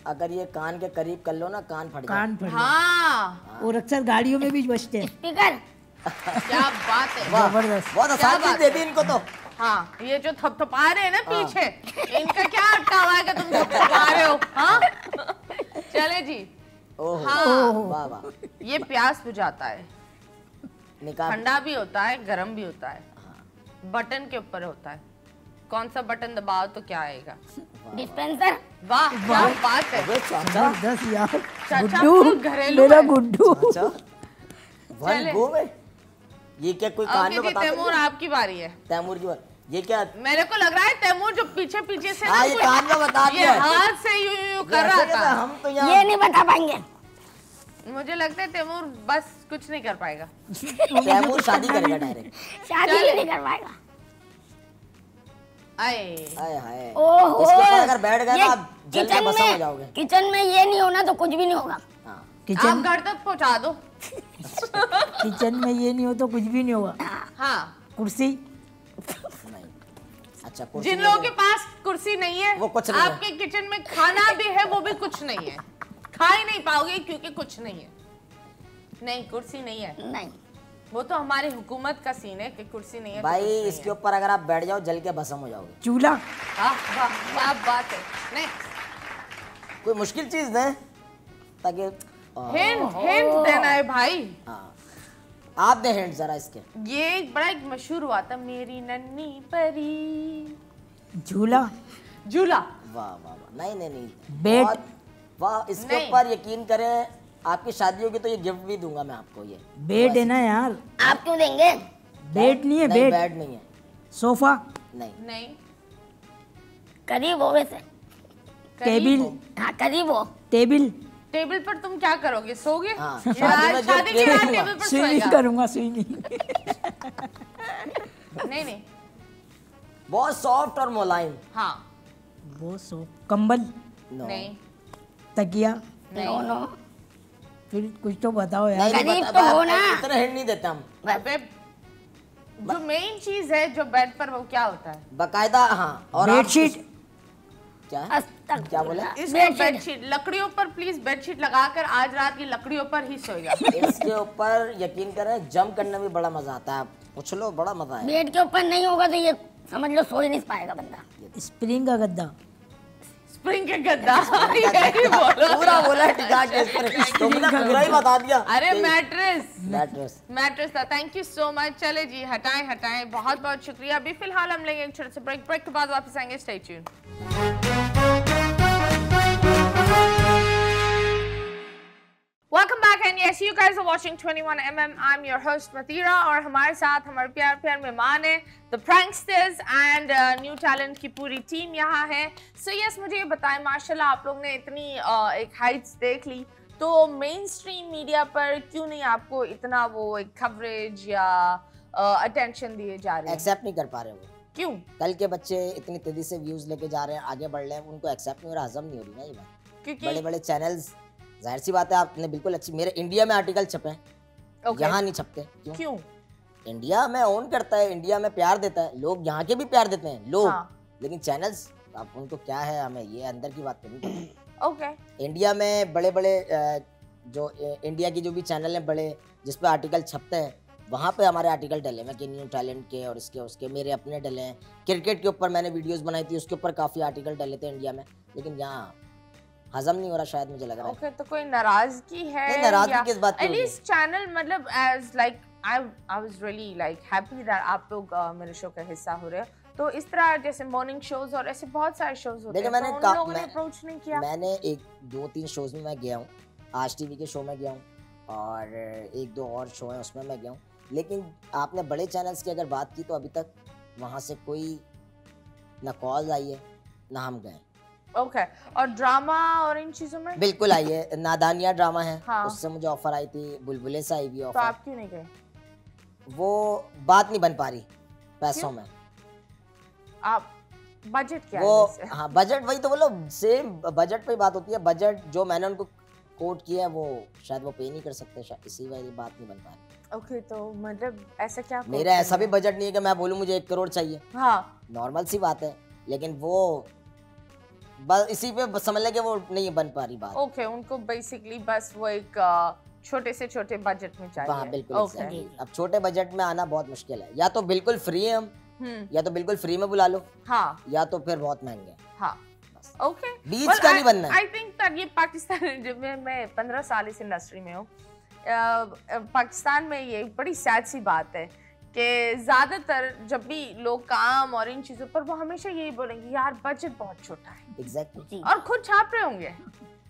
अगर ये कान के करीब कर लो ना कान फट जाए। कान फट गया। हाँ और अक्सर गाड़ियों में भी बजते हैं। स्पीकर, क्या बात है। वाह, जबरदस्त। बहुत आसान क्या चीज बात दे दी इनको तो। हाँ ये जो थपथपा रहे हैं ना पीछे, इनका क्या अटका हुआ है कि तुम थपथपा रहे हो? हाँ चले जी। ओह हाँ वाह वाह, ये प्यास बुझाता है, निकाल। ठंडा भी होता है, गर्म भी होता है, बटन के ऊपर होता है। कौन सा बटन दबाओ तो क्या आएगा? डिस्पेंसर, वाह क्या बात है। अबे चाचा, जबरदस्त यार। चाचा गुड्डू, फुल घरेलू मेरा है। गुड्डू। चाचा, वन गो में ये क्या कोई कान ओके में जी बताते तैमूर हैं? आपकी बारी है। तैमूर की बात, ये क्या? मेरे को लग रहा है तैमूर जो पीछे पीछे से ना हाँ, ये कुछ- कान में बता ये दिया। हाथ से यूं कर ऐसे रहा कैसे? था। हम तो ये यहाँ नहीं बता पाएंगे। मुझे लगता है तैमूर बस कुछ नहीं कर पाएगा। तैमूर शादी करेगा डायरेक्ट। शादी चले। नहीं कर पाएगा। आए हाय हाय, ओहो, इसके ऊपर अगर बैठ गए ना ये आप जल के भस्म हो जाओगे। किचन में ये नहीं होना तो कुछ भी नहीं होगा। हाँ, आप किचन घर तक पहुंचा दो। किचन में ये नहीं हो तो कुछ भी नहीं होगा। हाँ कुर्सी, नहीं। अच्छा, कुर्सी जिन में लोगों के पास कुर्सी नहीं है वो कुछ नहीं है। आपके किचन में खाना भी है वो भी कुछ नहीं है, खा ही नहीं पाओगे क्योंकि कुछ नहीं है। नहीं कुर्सी नहीं है, नहीं, वो तो हमारी हुकूमत का सीन है कि कुर्सी नहीं है तो भाई कुछ नहीं इसके है। ऊपर अगर आप बैठ जाओ जल के भस्म हो जाओगे। चूल्हा, वाह, क्या बात है। नेक्स्ट कोई मुश्किल चीज दें ताकि हिंट देना है भाई। हाँ, आप दे हिंट जरा इसके। ये एक बड़ा एक मशहूर हुआ था, मेरी नन्ही परी। झूला, झूला। वाह वाह वाह, नहीं नहीं नहीं, बेड। बहुत- वाह, इसके नहीं। ऊपर यकीन करें, आपकी शादी होगी तो ये गिफ्ट भी दूंगा मैं आपको। ये बेड है ना यार। आप क्यों देंगे? बेड नहीं है, नहीं, बेड। बेड नहीं है। सोफा, नहीं, नहीं करीब हो वैसे। टेबिल, हाँ करीब हो। टेबिल। टेबल पर तुम क्या करोगे? सोगे? हाँ, यार, शादी में जो शादी के बाद टेबल टेबल पर स्विमिंग सोएगा। करूंगा, स्विमिंग। नहीं नहीं बहुत सॉफ्ट और मुलायम। हाँ वो सो कंबल, नो नहीं तकिया। नो नो, फिर कुछ तो बताओ यार। नहीं, नहीं करीब बता- तो हो ना। इतना हिंट नहीं देते हम। अबे, जो मेन चीज है जो बेड पर वो क्या होता है? बकायदा। हाँ, और आप बेडशीट, क्या अस्तक क्या बोला? इसको बेडशीट, लकड़ियों पर प्लीज बेडशीट लगाकर आज रात की लकड़ियों पर ही सोएगा। इसके ऊपर यकीन करें जंप करने में बड़ा मजा आता है। आप पूछ लो, बड़ा मजा है। बेड के ऊपर नहीं होगा तो ये समझ लो सो ही नहीं पाएगा बंदा। स्प्रिंग का गद्दा, स्प्रिंग के गद्दा। यही बोलो। पूरा बोला टिका के इस पर। तुमने पूरा ही बता दिया। अरे मैट्रेस, मैट्रेस। मैट्रेस था। Thank you so much. चले जी, हटाएं हटाएं, बहुत बहुत शुक्रिया। अभी फिलहाल हम लेंगे एक छोटे से ब्रेक के बाद वापस आएंगे। Stay tuned. Welcome back and yes, you guys are watching 21mm. I'm your host Matira और हमारे साथ हमारे प्यार प्यार मेहमान हैं The Pranksters and new talent की पूरी टीम यहाँ है। So yes, मुझे ये बताएं, माशाल्लाह आप लोग ने इतनी एक हाइट्स देख ली, तो मेन स्ट्रीम मीडिया पर क्यों नहीं आपको इतना वो एक कवरेज या अटेंशन दिए जा रहे हैं? एक्सेप्ट नहीं कर पा रहे वो। क्यों? कल के बच्चे इतनी तेजी से व्यूज लेके जा रहे हैं, आगे बढ़ रहे हैं, उनको एक्सेप्ट नहीं हो रहा, हजम नहीं हो रही ना ये बात। क्योंकि बड़े बड़े चैनल्स जाहिर सी बात है, आपने बिल्कुल अच्छी, मेरे इंडिया में आर्टिकल छपे हैं, Okay. यहाँ नहीं छपते। क्यों? इंडिया में ओन करता है, इंडिया में प्यार देता है, लोग यहाँ के भी प्यार देते हैं लोग, हाँ। लेकिन चैनल्स आप उनको क्या है, हमें ये अंदर की बात करनी पड़ती। ओके। इंडिया में बड़े बड़े जो इंडिया की जो भी चैनल हैं बड़े, जिस पे आर्टिकल छपते हैं, वहाँ पे हमारे आर्टिकल डले हैं कि न्यू टैलेंट के और इसके उसके, मेरे अपने डले हैं। क्रिकेट के ऊपर मैंने वीडियोस बनाई थी, उसके ऊपर काफ़ी आर्टिकल डले थे इंडिया में, लेकिन यहाँ हजम नहीं हो रहा शायद, मुझे लग रहा है। ओके, तो कोई नाराजगी है? नहीं, नाराजगी किस बात की एट होगी? लीस्ट चैनल मतलब as like I was really like happy that आप लोग मेरे शो का हिस्सा हो रहे हो। तो इस तरह जैसे मॉर्निंग शोज और ऐसे बहुत सारे शोज होते हैं, मैंने तो उन लोगों ने अप्रोच नहीं किया? मैंने 1-2-3 शोज में मैं गया हूँ, आज टीवी के शो में गया हूँ और 1-2 और शो हैं उसमें मैं गया हूँ, लेकिन आपने बड़े चैनल्स की अगर बात की तो अभी तक वहाँ से कोई ना कॉल आई है ना हम गए। ओके। और ड्रामा और इन चीजों में? बिल्कुल आई है, नादानिया ड्रामा है, हाँ। उससे मुझे ऑफर आई थी, बुलबुले से आई हुई तो ऑफर। आप क्यों नहीं गए? वो बात नहीं बन पा रही पैसों में। आप बजट क्या वो है वैसे? हाँ, बजट, वही तो बोलो, सेम बजट पे ही बात होती है। बजट जो मैंने उनको कोट किया है वो शायद वो पे नहीं कर सकते, इसी वजह से बात नहीं बन पा रही। ओके, तो मतलब ऐसा क्या? मेरा ऐसा भी बजट नहीं है कि मैं बोलूँ मुझे 1 करोड़ चाहिए। हाँ। नॉर्मल सी बात है, लेकिन वो बस इसी पे समझ ले कि वो नहीं बन पा रही बात। ओके, उनको बेसिकली बस वो एक छोटे से छोटे बजट में चाहिए। हाँ बिल्कुल, ओके। exactly। अब छोटे बजट में आना बहुत मुश्किल है, या तो बिल्कुल फ्री है हम, या तो बिल्कुल फ्री में बुला लो, हाँ या तो फिर बहुत महंगे हैं। हाँ। बस। ओके, बीच का नहीं बनना है। आई थिंक दैट ये पाकिस्तान, जब मैं 15 साल इस इंडस्ट्री में हूँ, पाकिस्तान में ये बड़ी सैड सी बात है कि ज्यादातर जब भी लोग काम और इन चीजों पर, वो हमेशा यही बोलेंगे यार बजट बहुत छोटा है, एग्जैक्टली। और खुद छाप रहे होंगे,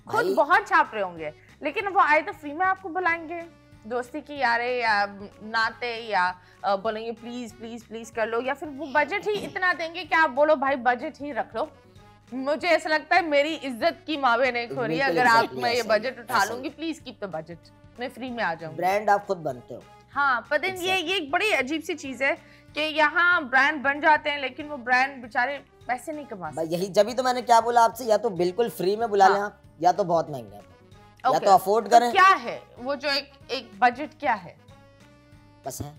खुद भाई- बहुत छाप रहे होंगे, लेकिन वो आए तो फ्री में आपको बुलाएंगे दोस्ती की यारे या नाते, या बोलेंगे प्लीज प्लीज प्लीज कर लो, या फिर वो बजट ही इतना देंगे कि आप बोलो भाई बजट ही रख लो। मुझे ऐसा लगता है मेरी इज्जत की मावे नहीं खो रही है अगर आप मैं ये बजट उठा लूंगी, प्लीज कीप द बजट, मैं फ्री में आ जाऊंगी। ब्रांड आप खुद बनते हो। हाँ, पर दिन ये एक बड़ी अजीब सी चीज है कि यहाँ ब्रांड बन जाते हैं, लेकिन वो ब्रांड बेचारे पैसे नहीं कमा सकते। यही जब ही तो मैंने क्या बोला आपसे, या तो बिल्कुल फ्री में बुला लें आप, या तो बहुत महंगे हैं, या तो अफोर्ड करें। क्या है वो जो एक बजट क्या है? बस है,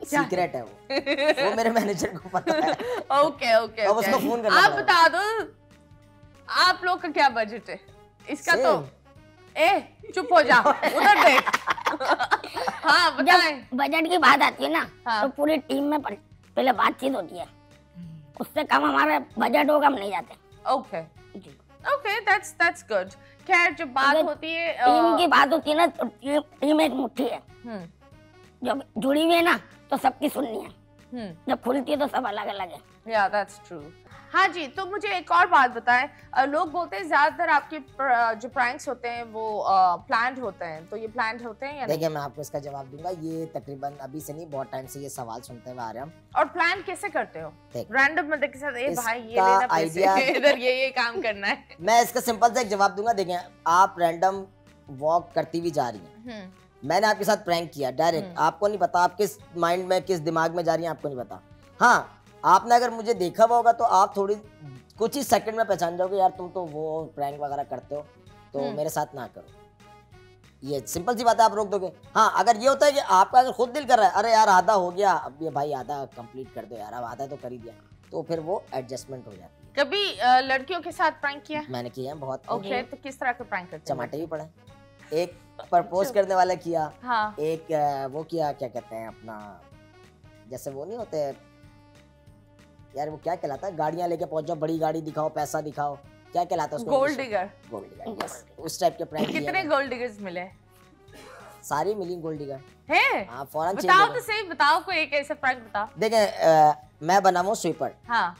सीक्रेट है वो मेरे मैनेजर को पता है। ओके ओके, अब उसको फोन करना आप पड़ेगा। बता दो आप लोग का क्या बजट है इसका? तो चुप हो जा, उधर देख। हाँ बताएं। जब बजट की बात आती है ना, हाँ। तो पूरी टीम में पहले बातचीत होती है, उससे कम हमारा बजट होगा हम नहीं जाते। Okay okay, that's good. खैर जब बात अगर होती है टीम की बात होती है ना, तो टीम एक मुट्ठी है, जब जुड़ी हुई है ना तो सबकी सुननी है, जब खुलती है तो सब अलग अलग है। या दैट्स ट्रू। हाँ जी, तो मुझे एक और बात बताएं, लोग बोलते हैं ज्यादातर आपके जो प्रैंक्स होते हैं वो प्लान्ड होते हैं, तो ये प्लान्ड होते हैं या नहीं? देखिए मैं आपको इसका जवाब दूंगा, ये तकरीबन अभी से नहीं, बहुत टाइम से ये सवाल सुनते हुए आ रहे हैं हम। और प्लान कैसे करते हो? देख, रैंडम बंदे के साथ भाई ये इसका लेना पैसे, idea- इधर ये काम करना है। मैं इसका सिंपल सा एक जवाब दूंगा। देखें, आप रैंडम वॉक करती हुई जा रही हैं, मैंने आपके साथ प्रैंक किया डायरेक्ट, आपको नहीं पता आप किस माइंड में किस दिमाग में जा रही हैं, आपको नहीं पता। हाँ, आपने अगर मुझे देखा हुआ होगा तो आप थोड़ी कुछ ही सेकंड में पहचान जाओगे यार तुम तो वो प्रैंक वगैरह करते हो, तो मेरे साथ ना करो। ये सिंपल सी बात है, आप रोक दोगे। हाँ, अगर ये होता है कि आपका अगर खुद दिल कर रहा है, अरे यार आधा हो गया, अब ये भाई आधा कंप्लीट कर दो यार, अब आधा तो कर ही दिया, तो फिर वो एडजस्टमेंट हो जाती है। कभी लड़कियों के साथ प्रैंक किया? मैंने किया है बहुत। ओके, तो किस तरह के प्रैंक करते हैं? चमाटे भी पड़े, एक प्रपोज करने वाला किया, हाँ। एक वो किया, क्या कहते हैं अपना, जैसे वो नहीं होते यार, वो क्या कहलाता है, गाड़ियां लेके पहुंच जाओ, बड़ी गाड़ी दिखाओ, पैसा दिखाओ, क्या कहलाता है उसको? Gold digger. Gold digger, yes, उस टाइप के प्रैंक किए कितने हैं। गोल्ड डिगर्स मिले? सारी मिली गोल्ड डिगर। है? हाँ, फौरन बताओ तो सही, बताओ कोई एक ऐसा प्रैंक बताओ। देखें, मैं बना हूँ स्वीपर, हाँ।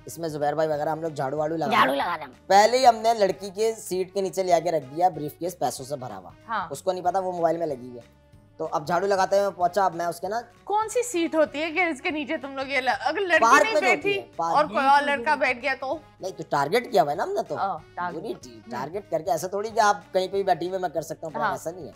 इसमें जुबैर भाई वगैरह हम लोग झाड़ू वाड़ू लगा झाड़ू लगा रहे हैं। पहले ही हमने लड़की के सीट के नीचे ले आके रख दिया ब्रीफ केस पैसों से भरा हुआ, हाँ। उसको नहीं पता वो मोबाइल में लगी हुई है। तो अब झाड़ू लगाते हुए पहुंचा, अब मैं उसके ना, कौन सी सीट होती है कि इसके नीचे तुम लोग ये अगर लड़की पार्क नहीं में जो होती बैठी है, पार्क और कोई और लड़का बैठ गया तो? नहीं तो टारगेट किया हुआ है ना हमने, तो टारगेट। टारगेट करके ऐसा थोड़ी कि आप कहीं पे भी बैठी हुई मैं कर सकता हूँ, हाँ। ऐसा नहीं है।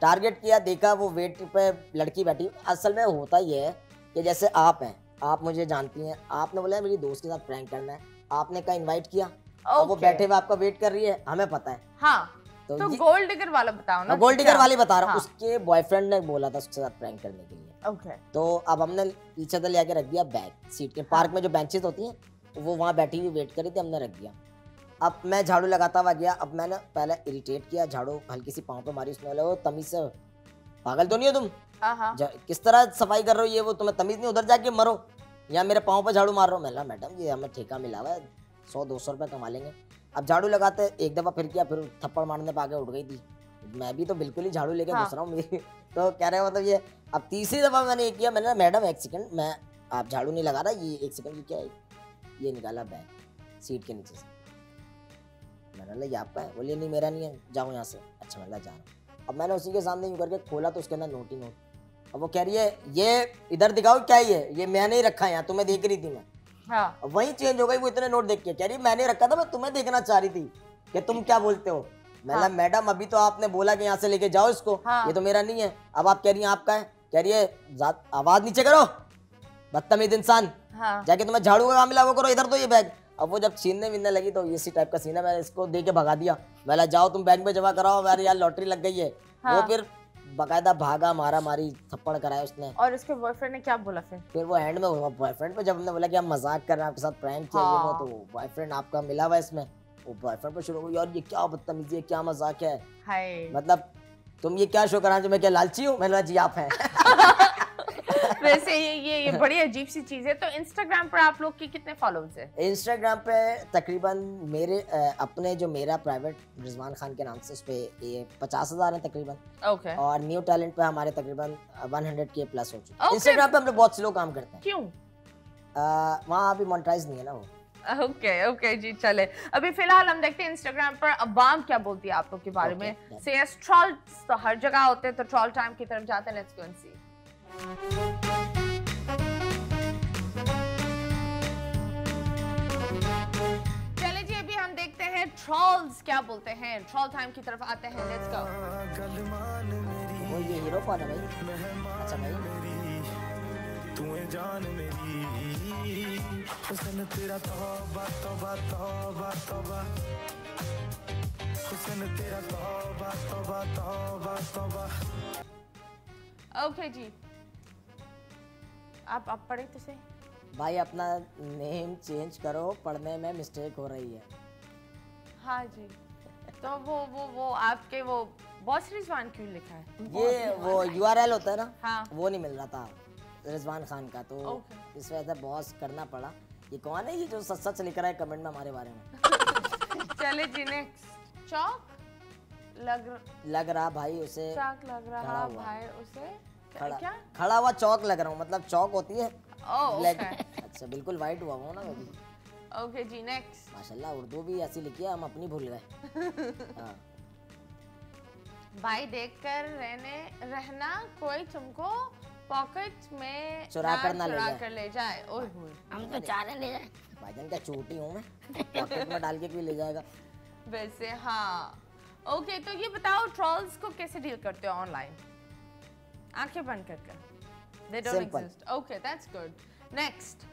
टारगेट किया, देखा वो वेट पे लड़की बैठी। असल में होता ये है कि जैसे आप हैं, आप मुझे जानती हैं, आपने बोला मेरी दोस्त के साथ प्रैंक करना है, आपने कहा इनवाइट किया, और वो बैठे हुए आपका वेट कर रही है, हमें पता है। हाँ। तो गोल्ड डिगर वाला बताओ ना। गोल्ड डिगर वाली बता रहा हूँ। हाँ। उसके बॉयफ्रेंड ने बोला था उसके साथ प्रैंक करने के लिए। ओके। तो अब हमने पीछे से लेके रख दिया बैग सीट के। पार्क में जो बेंचेस होती हैं वो वहाँ बैठी हुई वेट करी थी, हमने रख दिया। अब मैं झाड़ू लगाता हुआ गया। अब मैंने पहले इरिटेट किया, झाड़ू हल्की सी पाँव पे मारी। उसने बोला वो तमीज से पागल तो नहीं हो तुम, किस तरह सफाई कर रहे हो, ये वो तुम्हें तमीज नहीं, उधर जाके मरो, या मेरे पाँव पे झाड़ू मार रहे हो। मैं मैडम ये हमें ठेका मिला हुआ है, 100-200 रुपये कमा लेंगे। अब झाड़ू लगाते एक दफ़ा फिर किया, फिर थप्पड़ मारने पे आगे उठ गई थी। मैं भी तो बिल्कुल ही झाड़ू लेके घुस रहा हूँ। तो कह रहे हो मतलब ये। अब तीसरी दफ़ा मैंने ये किया, मैंने मैडम एक सेकंड, मैं आप झाड़ू नहीं लगा रहा, ये एक सेकंड, ये क्या है, ये निकाला बैग सीट के नीचे से। मैंने बोला ये आपका है? बोलिए नहीं मेरा नहीं है, जाओ यहाँ से। अच्छा मैं जा रहा हूँ। अब मैंने उसी के सामने यूँ करके खोला तो उसके अंदर नोट ही नोट। अब वो कह रही है ये इधर दिखाओ क्या ये मैंने ही रखा है यहाँ, तुम्हें देख रही थी मैं। हाँ। वही चेंज हो गई, वो इतने नोट देख के कह रही मैंने रखा था, मैं तुम्हें देखना चाह रही थी कि तुम क्या बोलते हो। मैं मैडम अभी तो आपने बोला कि यहाँ से लेके जाओ इसको, ये तो मेरा नहीं है। अब आप कह रही हैं आपका है। कह रही है आवाज नीचे करो बदतमीज इंसान, जाके तुम्हें झाड़ू का काम मिला वो करो, इधर तो ये बैग। अब वो जब छीनने वीनने लगी तो इसी टाइप का सीन है, मैंने इसको दे के भगा दिया। मैंने जाओ तुम बैंक में जमा कराओ, यार यार लॉटरी लग गई है। वो फिर बकायदा भागा, मारा मारी, थप्पड़ कराया उसने। और उसके बॉयफ्रेंड ने क्या बोला फिर वो एंड में हुआ बॉयफ्रेंड पे, जब हमने बोला कि हम मजाक कर रहे हैं आपके साथ प्रैंक किया वो, तो बॉयफ्रेंड आपका मिला हुआ इसमें। वो बॉयफ्रेंड पे शुरू हो गई, यार ये क्या बदतमीजी है, क्या मजाक है, मतलब तुम ये क्या शो करा, जो मैं क्या लालची हूँ? मैंने जी आप हैं। वैसे ये बड़ी अजीब सी चीज है। तो इंस्टाग्राम पर आप लोग के कितने फॉलोअर्स हैं? इंस्टाग्राम पे तकरीबन मेरे अपने जो मेरा प्राइवेट रिजवान खान के नाम से, उस पे ये 50,000 है तकरीबन। ओके। और न्यू टैलेंट पे हमारे तकरीबन 100K प्लस हो चुके हैं। इंस्टाग्राम पे हम लोग बहुत स्लो काम करते हैं। क्यों? वहाँ अभी मोनेटाइज नहीं है ना वो। ओके जी चले। अभी फिलहाल हम देखते हैं इंस्टाग्राम पर अवाम क्या बोलती है आप लोग के बारे में। ट्रोल्स तो हर जगह होते हैं, तो ट्रोल टाइम की तरफ जाते हैं। लेट्स गो एंड सी। चले जी, अभी हम देखते हैं ट्रोल्स क्या बोलते हैं। ट्रोल टाइम की तरफ आते हैं। Let's go. वो ये हीरो कौन है भाई? अच्छा भाई तू जान मेरी हुस्न तेरा तौबा तौबा तौबा तौबा, हुस्न तेरा तौबा तौबा तौबा तौबा। ओके जी, आप पढ़े तो सही। भाई अपना नेम चेंज करो, पढ़ने में मिस्टेक हो रही है। हाँ जी। तो वो आपके वो बॉस रिजवान क्यों लिखा है? ये वो URL होता है ना, हाँ। वो नहीं मिल रहा था रिजवान खान का, तो इस वजह से बॉस करना पड़ा। ये कौन है ये जो सच सच लिख रहा है कमेंट में हमारे बारे में? चले जी नेक्स्ट। चौक लग रहा भाई उसे, चौक लग रहा भाई उसे, क्या खड़ा हुआ चौक लग रहा हूँ, मतलब चौक होती है ब्लैक। okay. अच्छा बिल्कुल वाइट हुआ वो ना मैं भी। ओके जी नेक्स्ट। माशाल्लाह उर्दू भी ऐसी लिखी है, हम अपनी भूल गए। हाँ। भाई देखकर रहना कोई तुमको पॉकेट में चुरा कर ले जाए। ओए होए, हम तो चाह रहे ले जाए। भाईजान क्या चोटी हूँ मैं, पॉकेट में डाल के कोई ले जाएगा? वैसे हाँ। ओके, तो ये बताओ ट्रोल्स को कैसे डील करते हो ऑनलाइन? आंखें बंद करके। They don't exist. Okay, that's good. Next.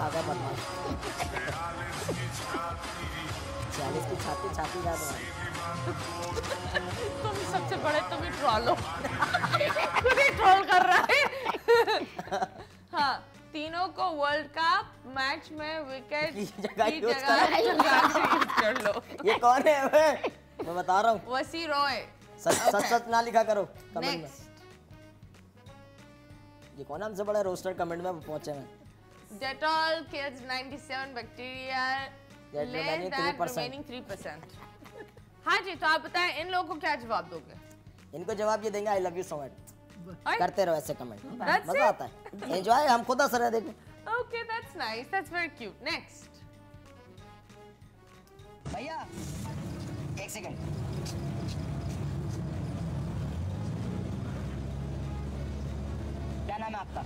आगे बढ़ना। 40 की छाती का तुम सबसे बड़े, तुम ही ट्रोल हो। खुद ही ट्रोल कर रहा है। हाँ, तीनों को वर्ल्ड कप मैच में विकेट की जगह यूज कर लो। ये कौन है? मैं बता रहा हूँ, वसी रॉय। सच ना लिखा करो कमेंट में। ये कौन हमसे बड़ा रोस्टर कमेंट में पहुंचे हैं? Dettol kills 97 bacteria, less than remaining 3%. हाँ जी, तो आप बताएं इन लोगों को क्या जवाब दोगे? इनको जवाब ये देंगे, I love you so much। करते रहो ऐसे कमेंट, मजा आता है, एंजॉय। हम खुद हंस रहे हैं, देखो। Okay, that's nice, that's very cute. Next. भैया एक सेकंड, क्या नाम है आपका?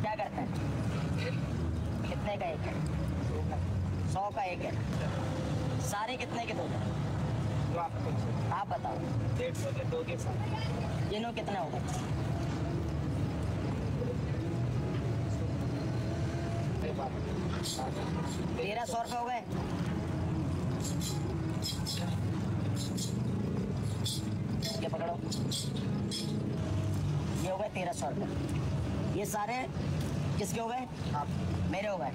क्या करते हैं? कितने का एक है? 100 का एक है। सारे कितने के दोगे? आप बताओ। 150 के 2 के साथ। कितने होगा? 1300 रुपये हो गए। ये पकड़ो, ये हो गए 1300 रुपये। ये सारे किसके हो गए? आप मेरे हो गए।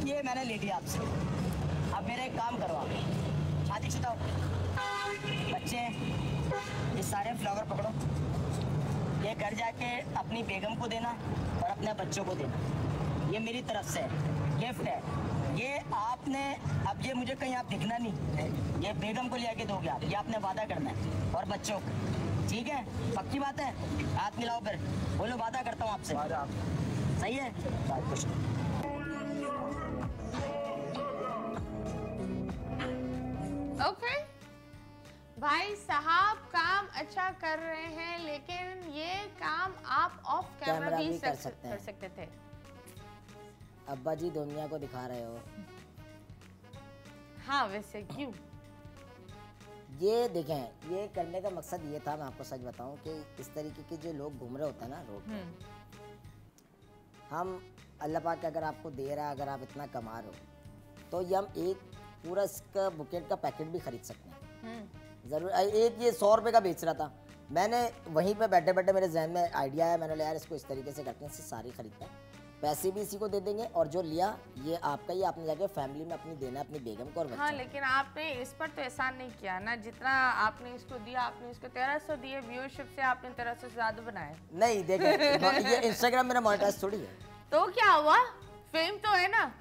ये मैंने ले लिया आपसे। अब मेरा एक काम करो, आप शादीशुदा हो, बच्चे हैं, ये सारे फ्लावर पकड़ो, ये घर जाके अपनी बेगम को देना और अपने बच्चों को देना। ये मेरी तरफ से गिफ्ट है। ये आपने, अब ये मुझे कहीं आप दिखना नहीं, ये बेगम को ले आके दोगे आप, ये आपने वादा करना है, और बच्चों को। ठीक है, पक्की बात है? हाथ मिलाओ फिर, बोलो वादा करता हूँ आपसे। सही है? खुश। ओके भाई साहब काम अच्छा कर रहे हैं, लेकिन ये काम आप ऑफ कैमरा भी कर सकते थे। अब्बा जी दुनिया को दिखा रहे हो। हाँ वैसे क्यों? ये देखें, ये करने का मकसद ये था, मैं आपको सच बताऊं, कि इस तरीके के जो लोग घूम रहे होते हैं ना रोड पे, हम अल्लाह पाक अगर आपको दे रहा है, अगर आप इतना कमा रहे हो, तो ये हम एक पूरा इसका बुकेट का पैकेट भी खरीद सकते हैं। जरूर। एक ये 100 रुपये का बेच रहा था, मैंने वहीं पे बैठे बैठे मेरे जहन में आइडिया आया, मैंने बोला यार इसको इस तरीके से करते हैं, इससे सारी खरीदते हैं, पैसे भी इसी को दे देंगे, और जो लिया ये आपका ही, आपने जाके फैमिली में अपनी देना, अपनी बेगम को और बच्चों को। हाँ लेकिन आपने इस पर तो एहसान नहीं किया ना, जितना आपने इसको दिया, आपने इसको 1300 दिए, व्यूअरशिप से आपने 1300 से ज्यादा बनाए। नहीं देखें, ये इंस्टाग्राम मेरा मोनेटाइज थोड़ी है, तो क्या हुआ, फेम तो है ना।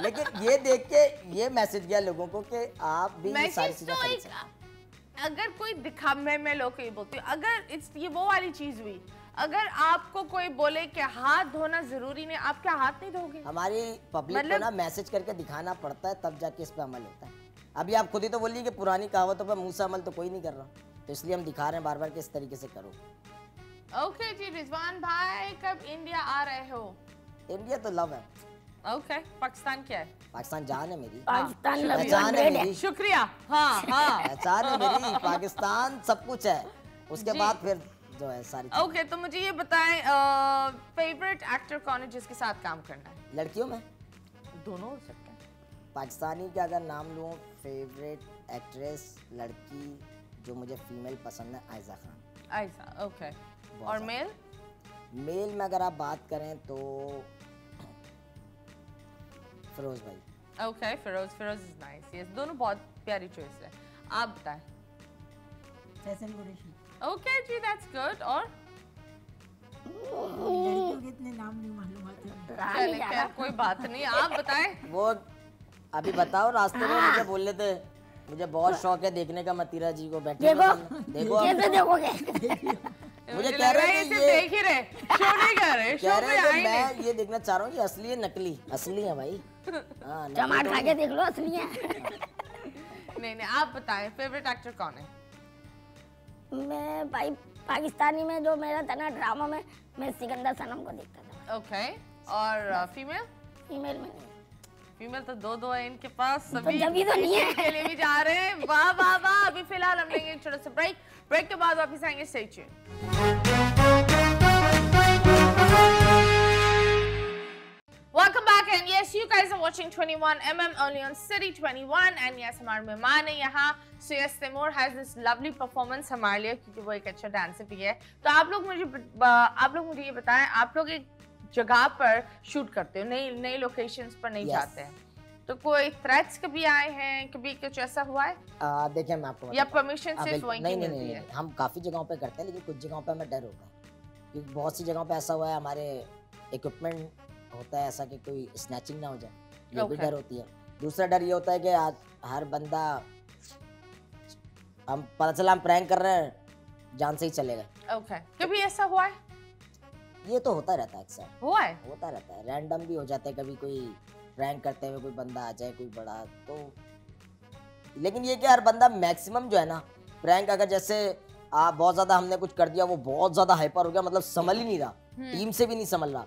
लेकिन ये देख के ये मैसेज गया लोगों को कि आप भी ये सारी चीजें खरीद सकते हैं। अगर कोई दिखा, मैं लोग को ये बोलती हूँ, अगर ये वो वाली चीज हुई, अगर आपको कोई बोले कि हाथ धोना जरूरी नहीं, आप क्या हाथ नहीं धोगे? हमारी पब्लिक को ना मैसेज करके दिखाना पड़ता है, तब जाके इस पे अमल होता है। अभी आप खुद ही तो बोलिए कि पुरानी कहावतों पे मुंह से अमल तो कोई नहीं कर रहा, तो इसलिए हम दिखा रहे हैं बार बार कि इस तरीके से करो। ओके जी रिजवान भाई, कब इंडिया आ रहे हो? इंडिया तो लव है। ओके पाकिस्तान क्या है? पाकिस्तान जान है मेरी, पाकिस्तान पहचान है मेरी, शुक्रिया। हाँ हाँ पहचान है मेरी, पाकिस्तान सब कुछ है, उसके बाद फिर जो है सारी। ओके तो मुझे ये बताएं, फेवरेट एक्टर कौन है जिसके साथ काम करना है? लड़कियों में दोनों हो सकते हैं। पाकिस्तानी का अगर नाम लूँ, फेवरेट एक्ट्रेस लड़की जो मुझे फीमेल पसंद है, आयजा खान। आयजा, ओके। और मेल? मेल में अगर आप बात करें तो फिरोज भाई। Okay Feroz is nice, yes, दोनों बहुत प्यारी चॉइस है। आप बताएं। फैसल कुरैशी। ओके जी दैट्स गुड। और लड़कियों के इतने नाम नहीं मालूम आते। चलिए खैर कोई बात नहीं, आप बताएं। वो अभी बताओ, रास्ते में मुझे बोल रहे थे मुझे बहुत शौक है देखने का मतीरा जी को, बैठे देखो कैसे देखोगे? मुझे कह रहे हैं कि ये देख ही रहे, शो नहीं कर रहे, शो पे आए नहीं। मैं ये देखना चाह रहा हूँ, ये असली है नकली? असली है भाई। हाँ, टमाटर खा के देख लो, असली है। नहीं आप बताएं फेवरेट एक्टर कौन है? मैं भाई पाकिस्तानी में जो मेरा था ना ड्रामा में, मैं सिकंदर सनम को देखता था। ओके और फीमेल? फीमेल में नहीं। फीमेल तो दो है इनके पास, सभी जब भी तो नहीं है। के लिए भी जा रहे हैं। वाह वाह वाह। अभी फिलहाल हम लेंगे एक छोटा सा ब्रेक के बाद वापस आएंगे। Stay tuned. Welcome back and yes you guys are watching 21mm only on City 21 and yes हमारे मेहमान है यहाँ। So yes Timur has this lovely performance हमारे लिए, क्योंकि वो एक अच्छा डांसर भी है। तो आप लोग मुझे ये बताएं, आप लोग एक जगह पर शूट करते हो, नई लोकेशंस पर नहीं जाते हैं, तो कोई थ्रेट्स कभी आए हैं, कभी कुछ ऐसा हुआ है? देखिए मैं आपको या परमिशन सिर्फ वहीं की मिलती है? हम काफी जगहों पे करते हैं, लेकिन कुछ जगहों पे हमें डर होता है, क्योंकि बहुत सी जगहों पे ऐसा हुआ है हमारे इक्विपमेंट होता है ऐसा कि कोई स्नैचिंग ना हो जाए, ये भी डर होती है। दूसरा डर ये होता है कि आज हर बंदा, हम पता चला हम प्रैंक कर रहे हैं, जान से ही चलेगा। ओके कभी ऐसा हुआ है? ये तो होता रहता है, अक्सर हुआ है, होता रहता है, रैंडम भी हो जाता है, कभी कोई प्रैंक करते हुए कोई बंदा आ जाए, कोई बड़ा तो। लेकिन ये कि हर बंदा मैक्सिमम जो है ना प्रैंक, अगर जैसे बहुत ज्यादा हमने कुछ कर दिया, वो बहुत ज्यादा हाइपर हो गया, मतलब संभल ही नहीं रहा, टीम से भी नहीं संभल रहा,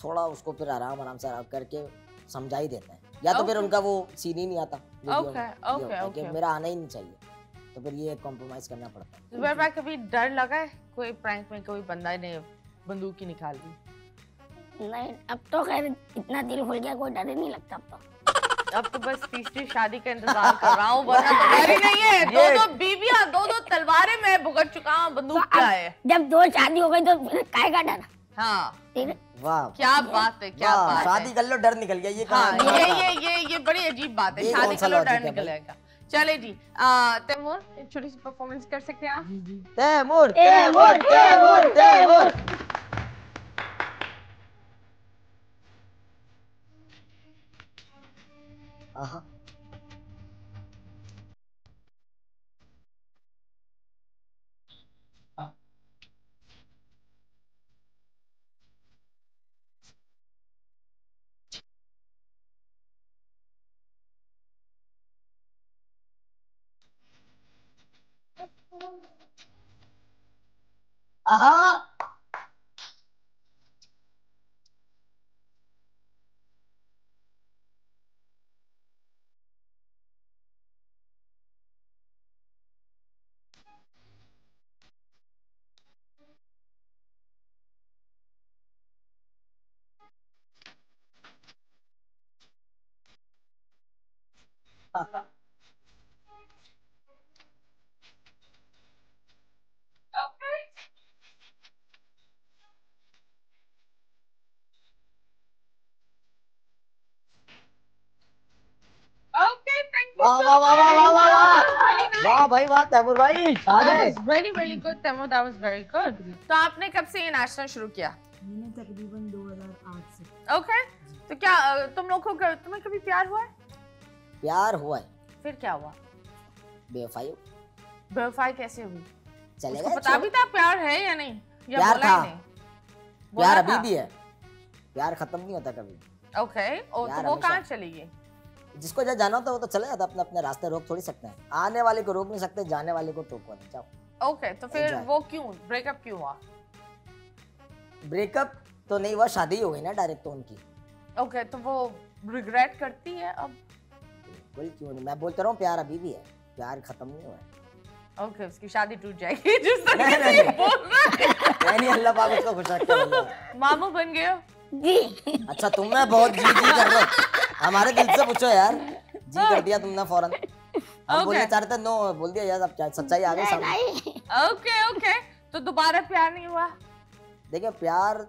थोड़ा उसको फिर आराम से करके समझा ही देते हैं, या तो फिर उनका वो सीन ही नहीं आता। ओके मेरा आना ही नहीं चाहिए, तो फिर ये कॉम्प्रोमाइज करना पड़ता है। जुबैर भाई कभी डर लगा है कोई प्रैंक में कोई बंदा ने बंदूक ही निकाल दी? नहीं, अब तो खैर इतना दिल खुल गया, कोई डर ही नहीं लगता अब तो बस तीसरी शादी का इंतजार कर रहा हूँ, वरना तो डर ही नहीं है। दो बीवियां, दो तलवारें मैं भुगत चुका हूँ, बंदूक क्या है। जब 2 शादी हो गई तो फिर काहे का डर? हाँ वाह, क्या बात है, क्या बात है। शादी कर लो डर निकल गया, ये हाँ, ये बड़ी अजीब बात है, शादी कर लो डर निकलेगा। चले जी, तैमूर एक छोटी सी परफॉर्मेंस कर सकते हैं आप? तैमूर तैमूर तैमूर तैमूर। आहा, आहा। वाह वाह वाह वाह वाह वाह वाह वाह भाई वाह, तैमूर भाई very good Taimur, that was very good. तो आपने कब से ये नाचना शुरू किया? मैंने तकरीबन 2008 से। ओके, तो क्या तुम लोग को तुम्हें कभी प्यार हुआ है? प्यार हुआ है, फिर क्या हुआ? बेवफाई बेवफाई कैसे हुई? चलेगा। उसको पता भी था प्यार है या नहीं, या प्यार बोला ही था। नहीं? प्यार बोला अभी था? भी है, प्यार खत्म नहीं होता कभी। ओके, तो प्यार वो हमेशा- कहाँ चली गई? जिसको जहाँ जाना होता है वो तो चले जाता, अपने अपने रास्ते रोक थोड़ी सकते हैं। आने वाले को रोक नहीं सकते, जाने वाले को टोको नहीं। जाओ। ओके, तो फिर Enjoy. वो क्यों ब्रेकअप क्यों हुआ? ब्रेकअप तो नहीं हुआ, शादी ही हो गई ना डायरेक्ट तो उनकी। ओके, तो वो रिग्रेट करती है अब? बिल्कुल क्यों नहीं, मैं बोलता रहा हूँ प्यार अभी भी है, प्यार खत्म नहीं हुआ है। ओके, उसकी शादी टूट जाएगी जिस तरह नहीं, से नहीं, ये नहीं। बोल रहा है। नहीं अल्लाह पाक उसको खुश रखे वल्लाह। मामू बन गए हो? जी। अच्छा तुमने बहुत जी कर रहे हो, हमारे दिल से पूछो यार, जी कर दिया तुमने फौरन। हम बोलने चाह रहे थे नो, बोल दिया यार, अब क्या सच्चाई आ गई सामने। ओके, तो दोबारा प्यार नहीं हुआ? देखिए प्यार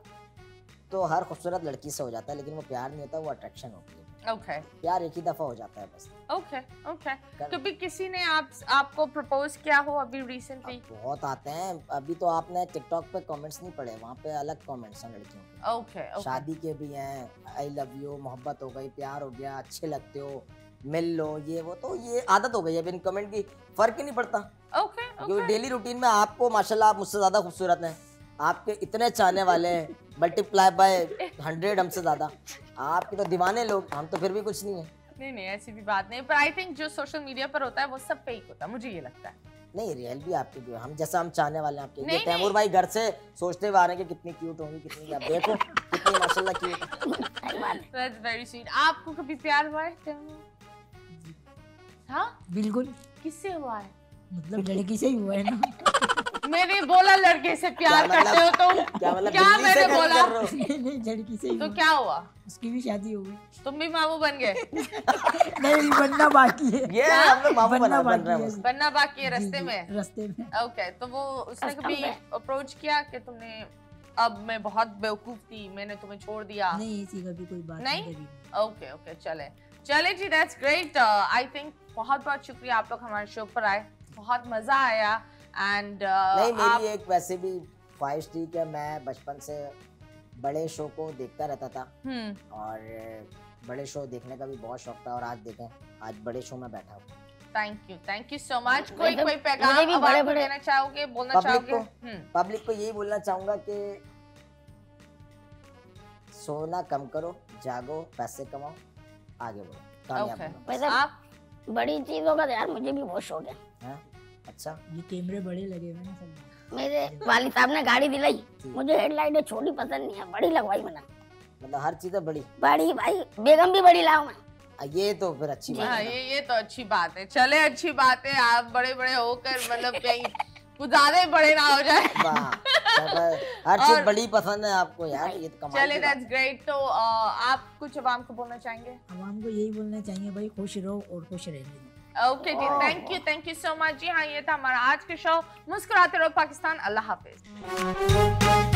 तो हर खूबसूरत लड़की से हो जाता है, लेकिन वो प्यार नहीं होता, वो अट्रैक्शन होती है। ओके प्यार एक ही दफा हो जाता है बस। ओके, कभी किसी ने आपको प्रपोज किया हो अभी रिसेंटली? बहुत आते हैं, अभी तो आपने टिकटॉक पे कमेंट्स नहीं पढ़े, वहाँ पे अलग कमेंट्स हैं लड़कियों के। ओके, शादी के भी हैं, आई लव यू, मोहब्बत हो गई, प्यार हो गया, अच्छे लगते हो, मिल लो, ये वो, तो ये आदत हो गई है इन कमेंट की, फर्क ही नहीं पड़ता। ओके, क्योंकि डेली रूटीन में आपको माशाल्लाह आप मुझसे ज्यादा खूबसूरत हैं, आपके इतने चाहने वाले हैं, मल्टीप्लाई बाय 100 हमसे ज्यादा, आपके तो दीवाने लोग, हम तो फिर भी कुछ नहीं है। नहीं ऐसी भी बात नहीं, पर आई थिंक जो सोशल मीडिया पर होता है वो सब फेक होता है, मुझे ये लगता है। नहीं रियल भी आपके भी, हम जैसा हम चाहने वाले हैं आपके। नहीं, ये तैमूर भाई घर से सोचते हुए आ रहे हैं कि कितनी क्यूट होंगी, कितनी, आप देखो कितनी माशाल्लाह क्यूट। That's very sweet. आपको कभी प्यार हुआ है तैमूर? हाँ, बिल्कुल, किससे हुआ है? मतलब लड़की से ही हुआ है ना। मैंने बोला लड़के से प्यार क्या करते हो तुम? क्या मतलब क्या बिल्ली से मैंने कर बोला? रहे हो? नहीं लड़की से ही तो हुआ। क्या हुआ? उसकी भी शादी हो गई। तुम भी मामू बन गए? नहीं बनना बाकी है। ये हम लोग मामू बनना बन रहे बाकी हैं है। बस। बनना बाकी है जी, रास्ते जी, में? रास्ते में। ओके, तो वो उसने रास्ता कभी में। अप्रोच किया कि तुमने, अब मैं बहुत बेवकूफ थी, मैंने तुम्हें छोड़ दिया? नहीं ऐसी कभी कोई बात नहीं? करी। ओके, चले जी, दैट्स ग्रेट। आई थिंक बहुत शुक्रिया आप लोग हमारे शो पर आए, बहुत मजा आया। एंड नहीं मेरी एक वैसे भी ख्वाहिश थी कि मैं बचपन से बड़े शो को देखता रहता था, और बड़े शो देखने का भी बहुत शौक था, और आज देखें, आज बड़े शो में बैठा हूँ। Thank you so much. कोई मुझे भी पैगाम अब बड़े आपको बड़े देना चाहोगे, बोलना पब्लिक चाहोगे? पब्लिक को यही बोलना चाहूंगा कि सोना कम करो, जागो, पैसे कमाओ, आगे बढ़ो, कामयाब ओके, बनो। वैसे आप? बड़ी चीजों का तो यार मुझे भी बहुत शौक है। हाँ? अच्छा ये कैमरे बड़े लगे हुए हैं ना सब। मेरे वालिद साहब ने गाड़ी दिलाई, मुझे हेडलाइटें छोटी पसंद नहीं है, बड़ी लगवाई मैंने। मतलब हर चीज है बड़ी। बड़ी भाई, बेगम भी बड़ी लाऊं मैं। ये तो फिर अच्छी बात हाँ, है ना। ये तो अच्छी बात है। चले, अच्छी बात है, आप बड़े बड़े होकर मतलब कहीं कुछ ज्यादा ही बड़े ना हो जाए। वाह, हर चीज बड़ी पसंद है आपको यार, ये तो कमाल चलिए की बात दैट्स ग्रेट। तो आप कुछ आवाम को बोलना चाहेंगे? आवाम को यही बोलना चाहिए भाई, खुश रहो और खुश रहने। ओके जी, थैंक यू सो मच जी। हाँ, ये था हमारा आज के शो मुस्कुराते रहो पाकिस्तान। अल्लाह हाफिज।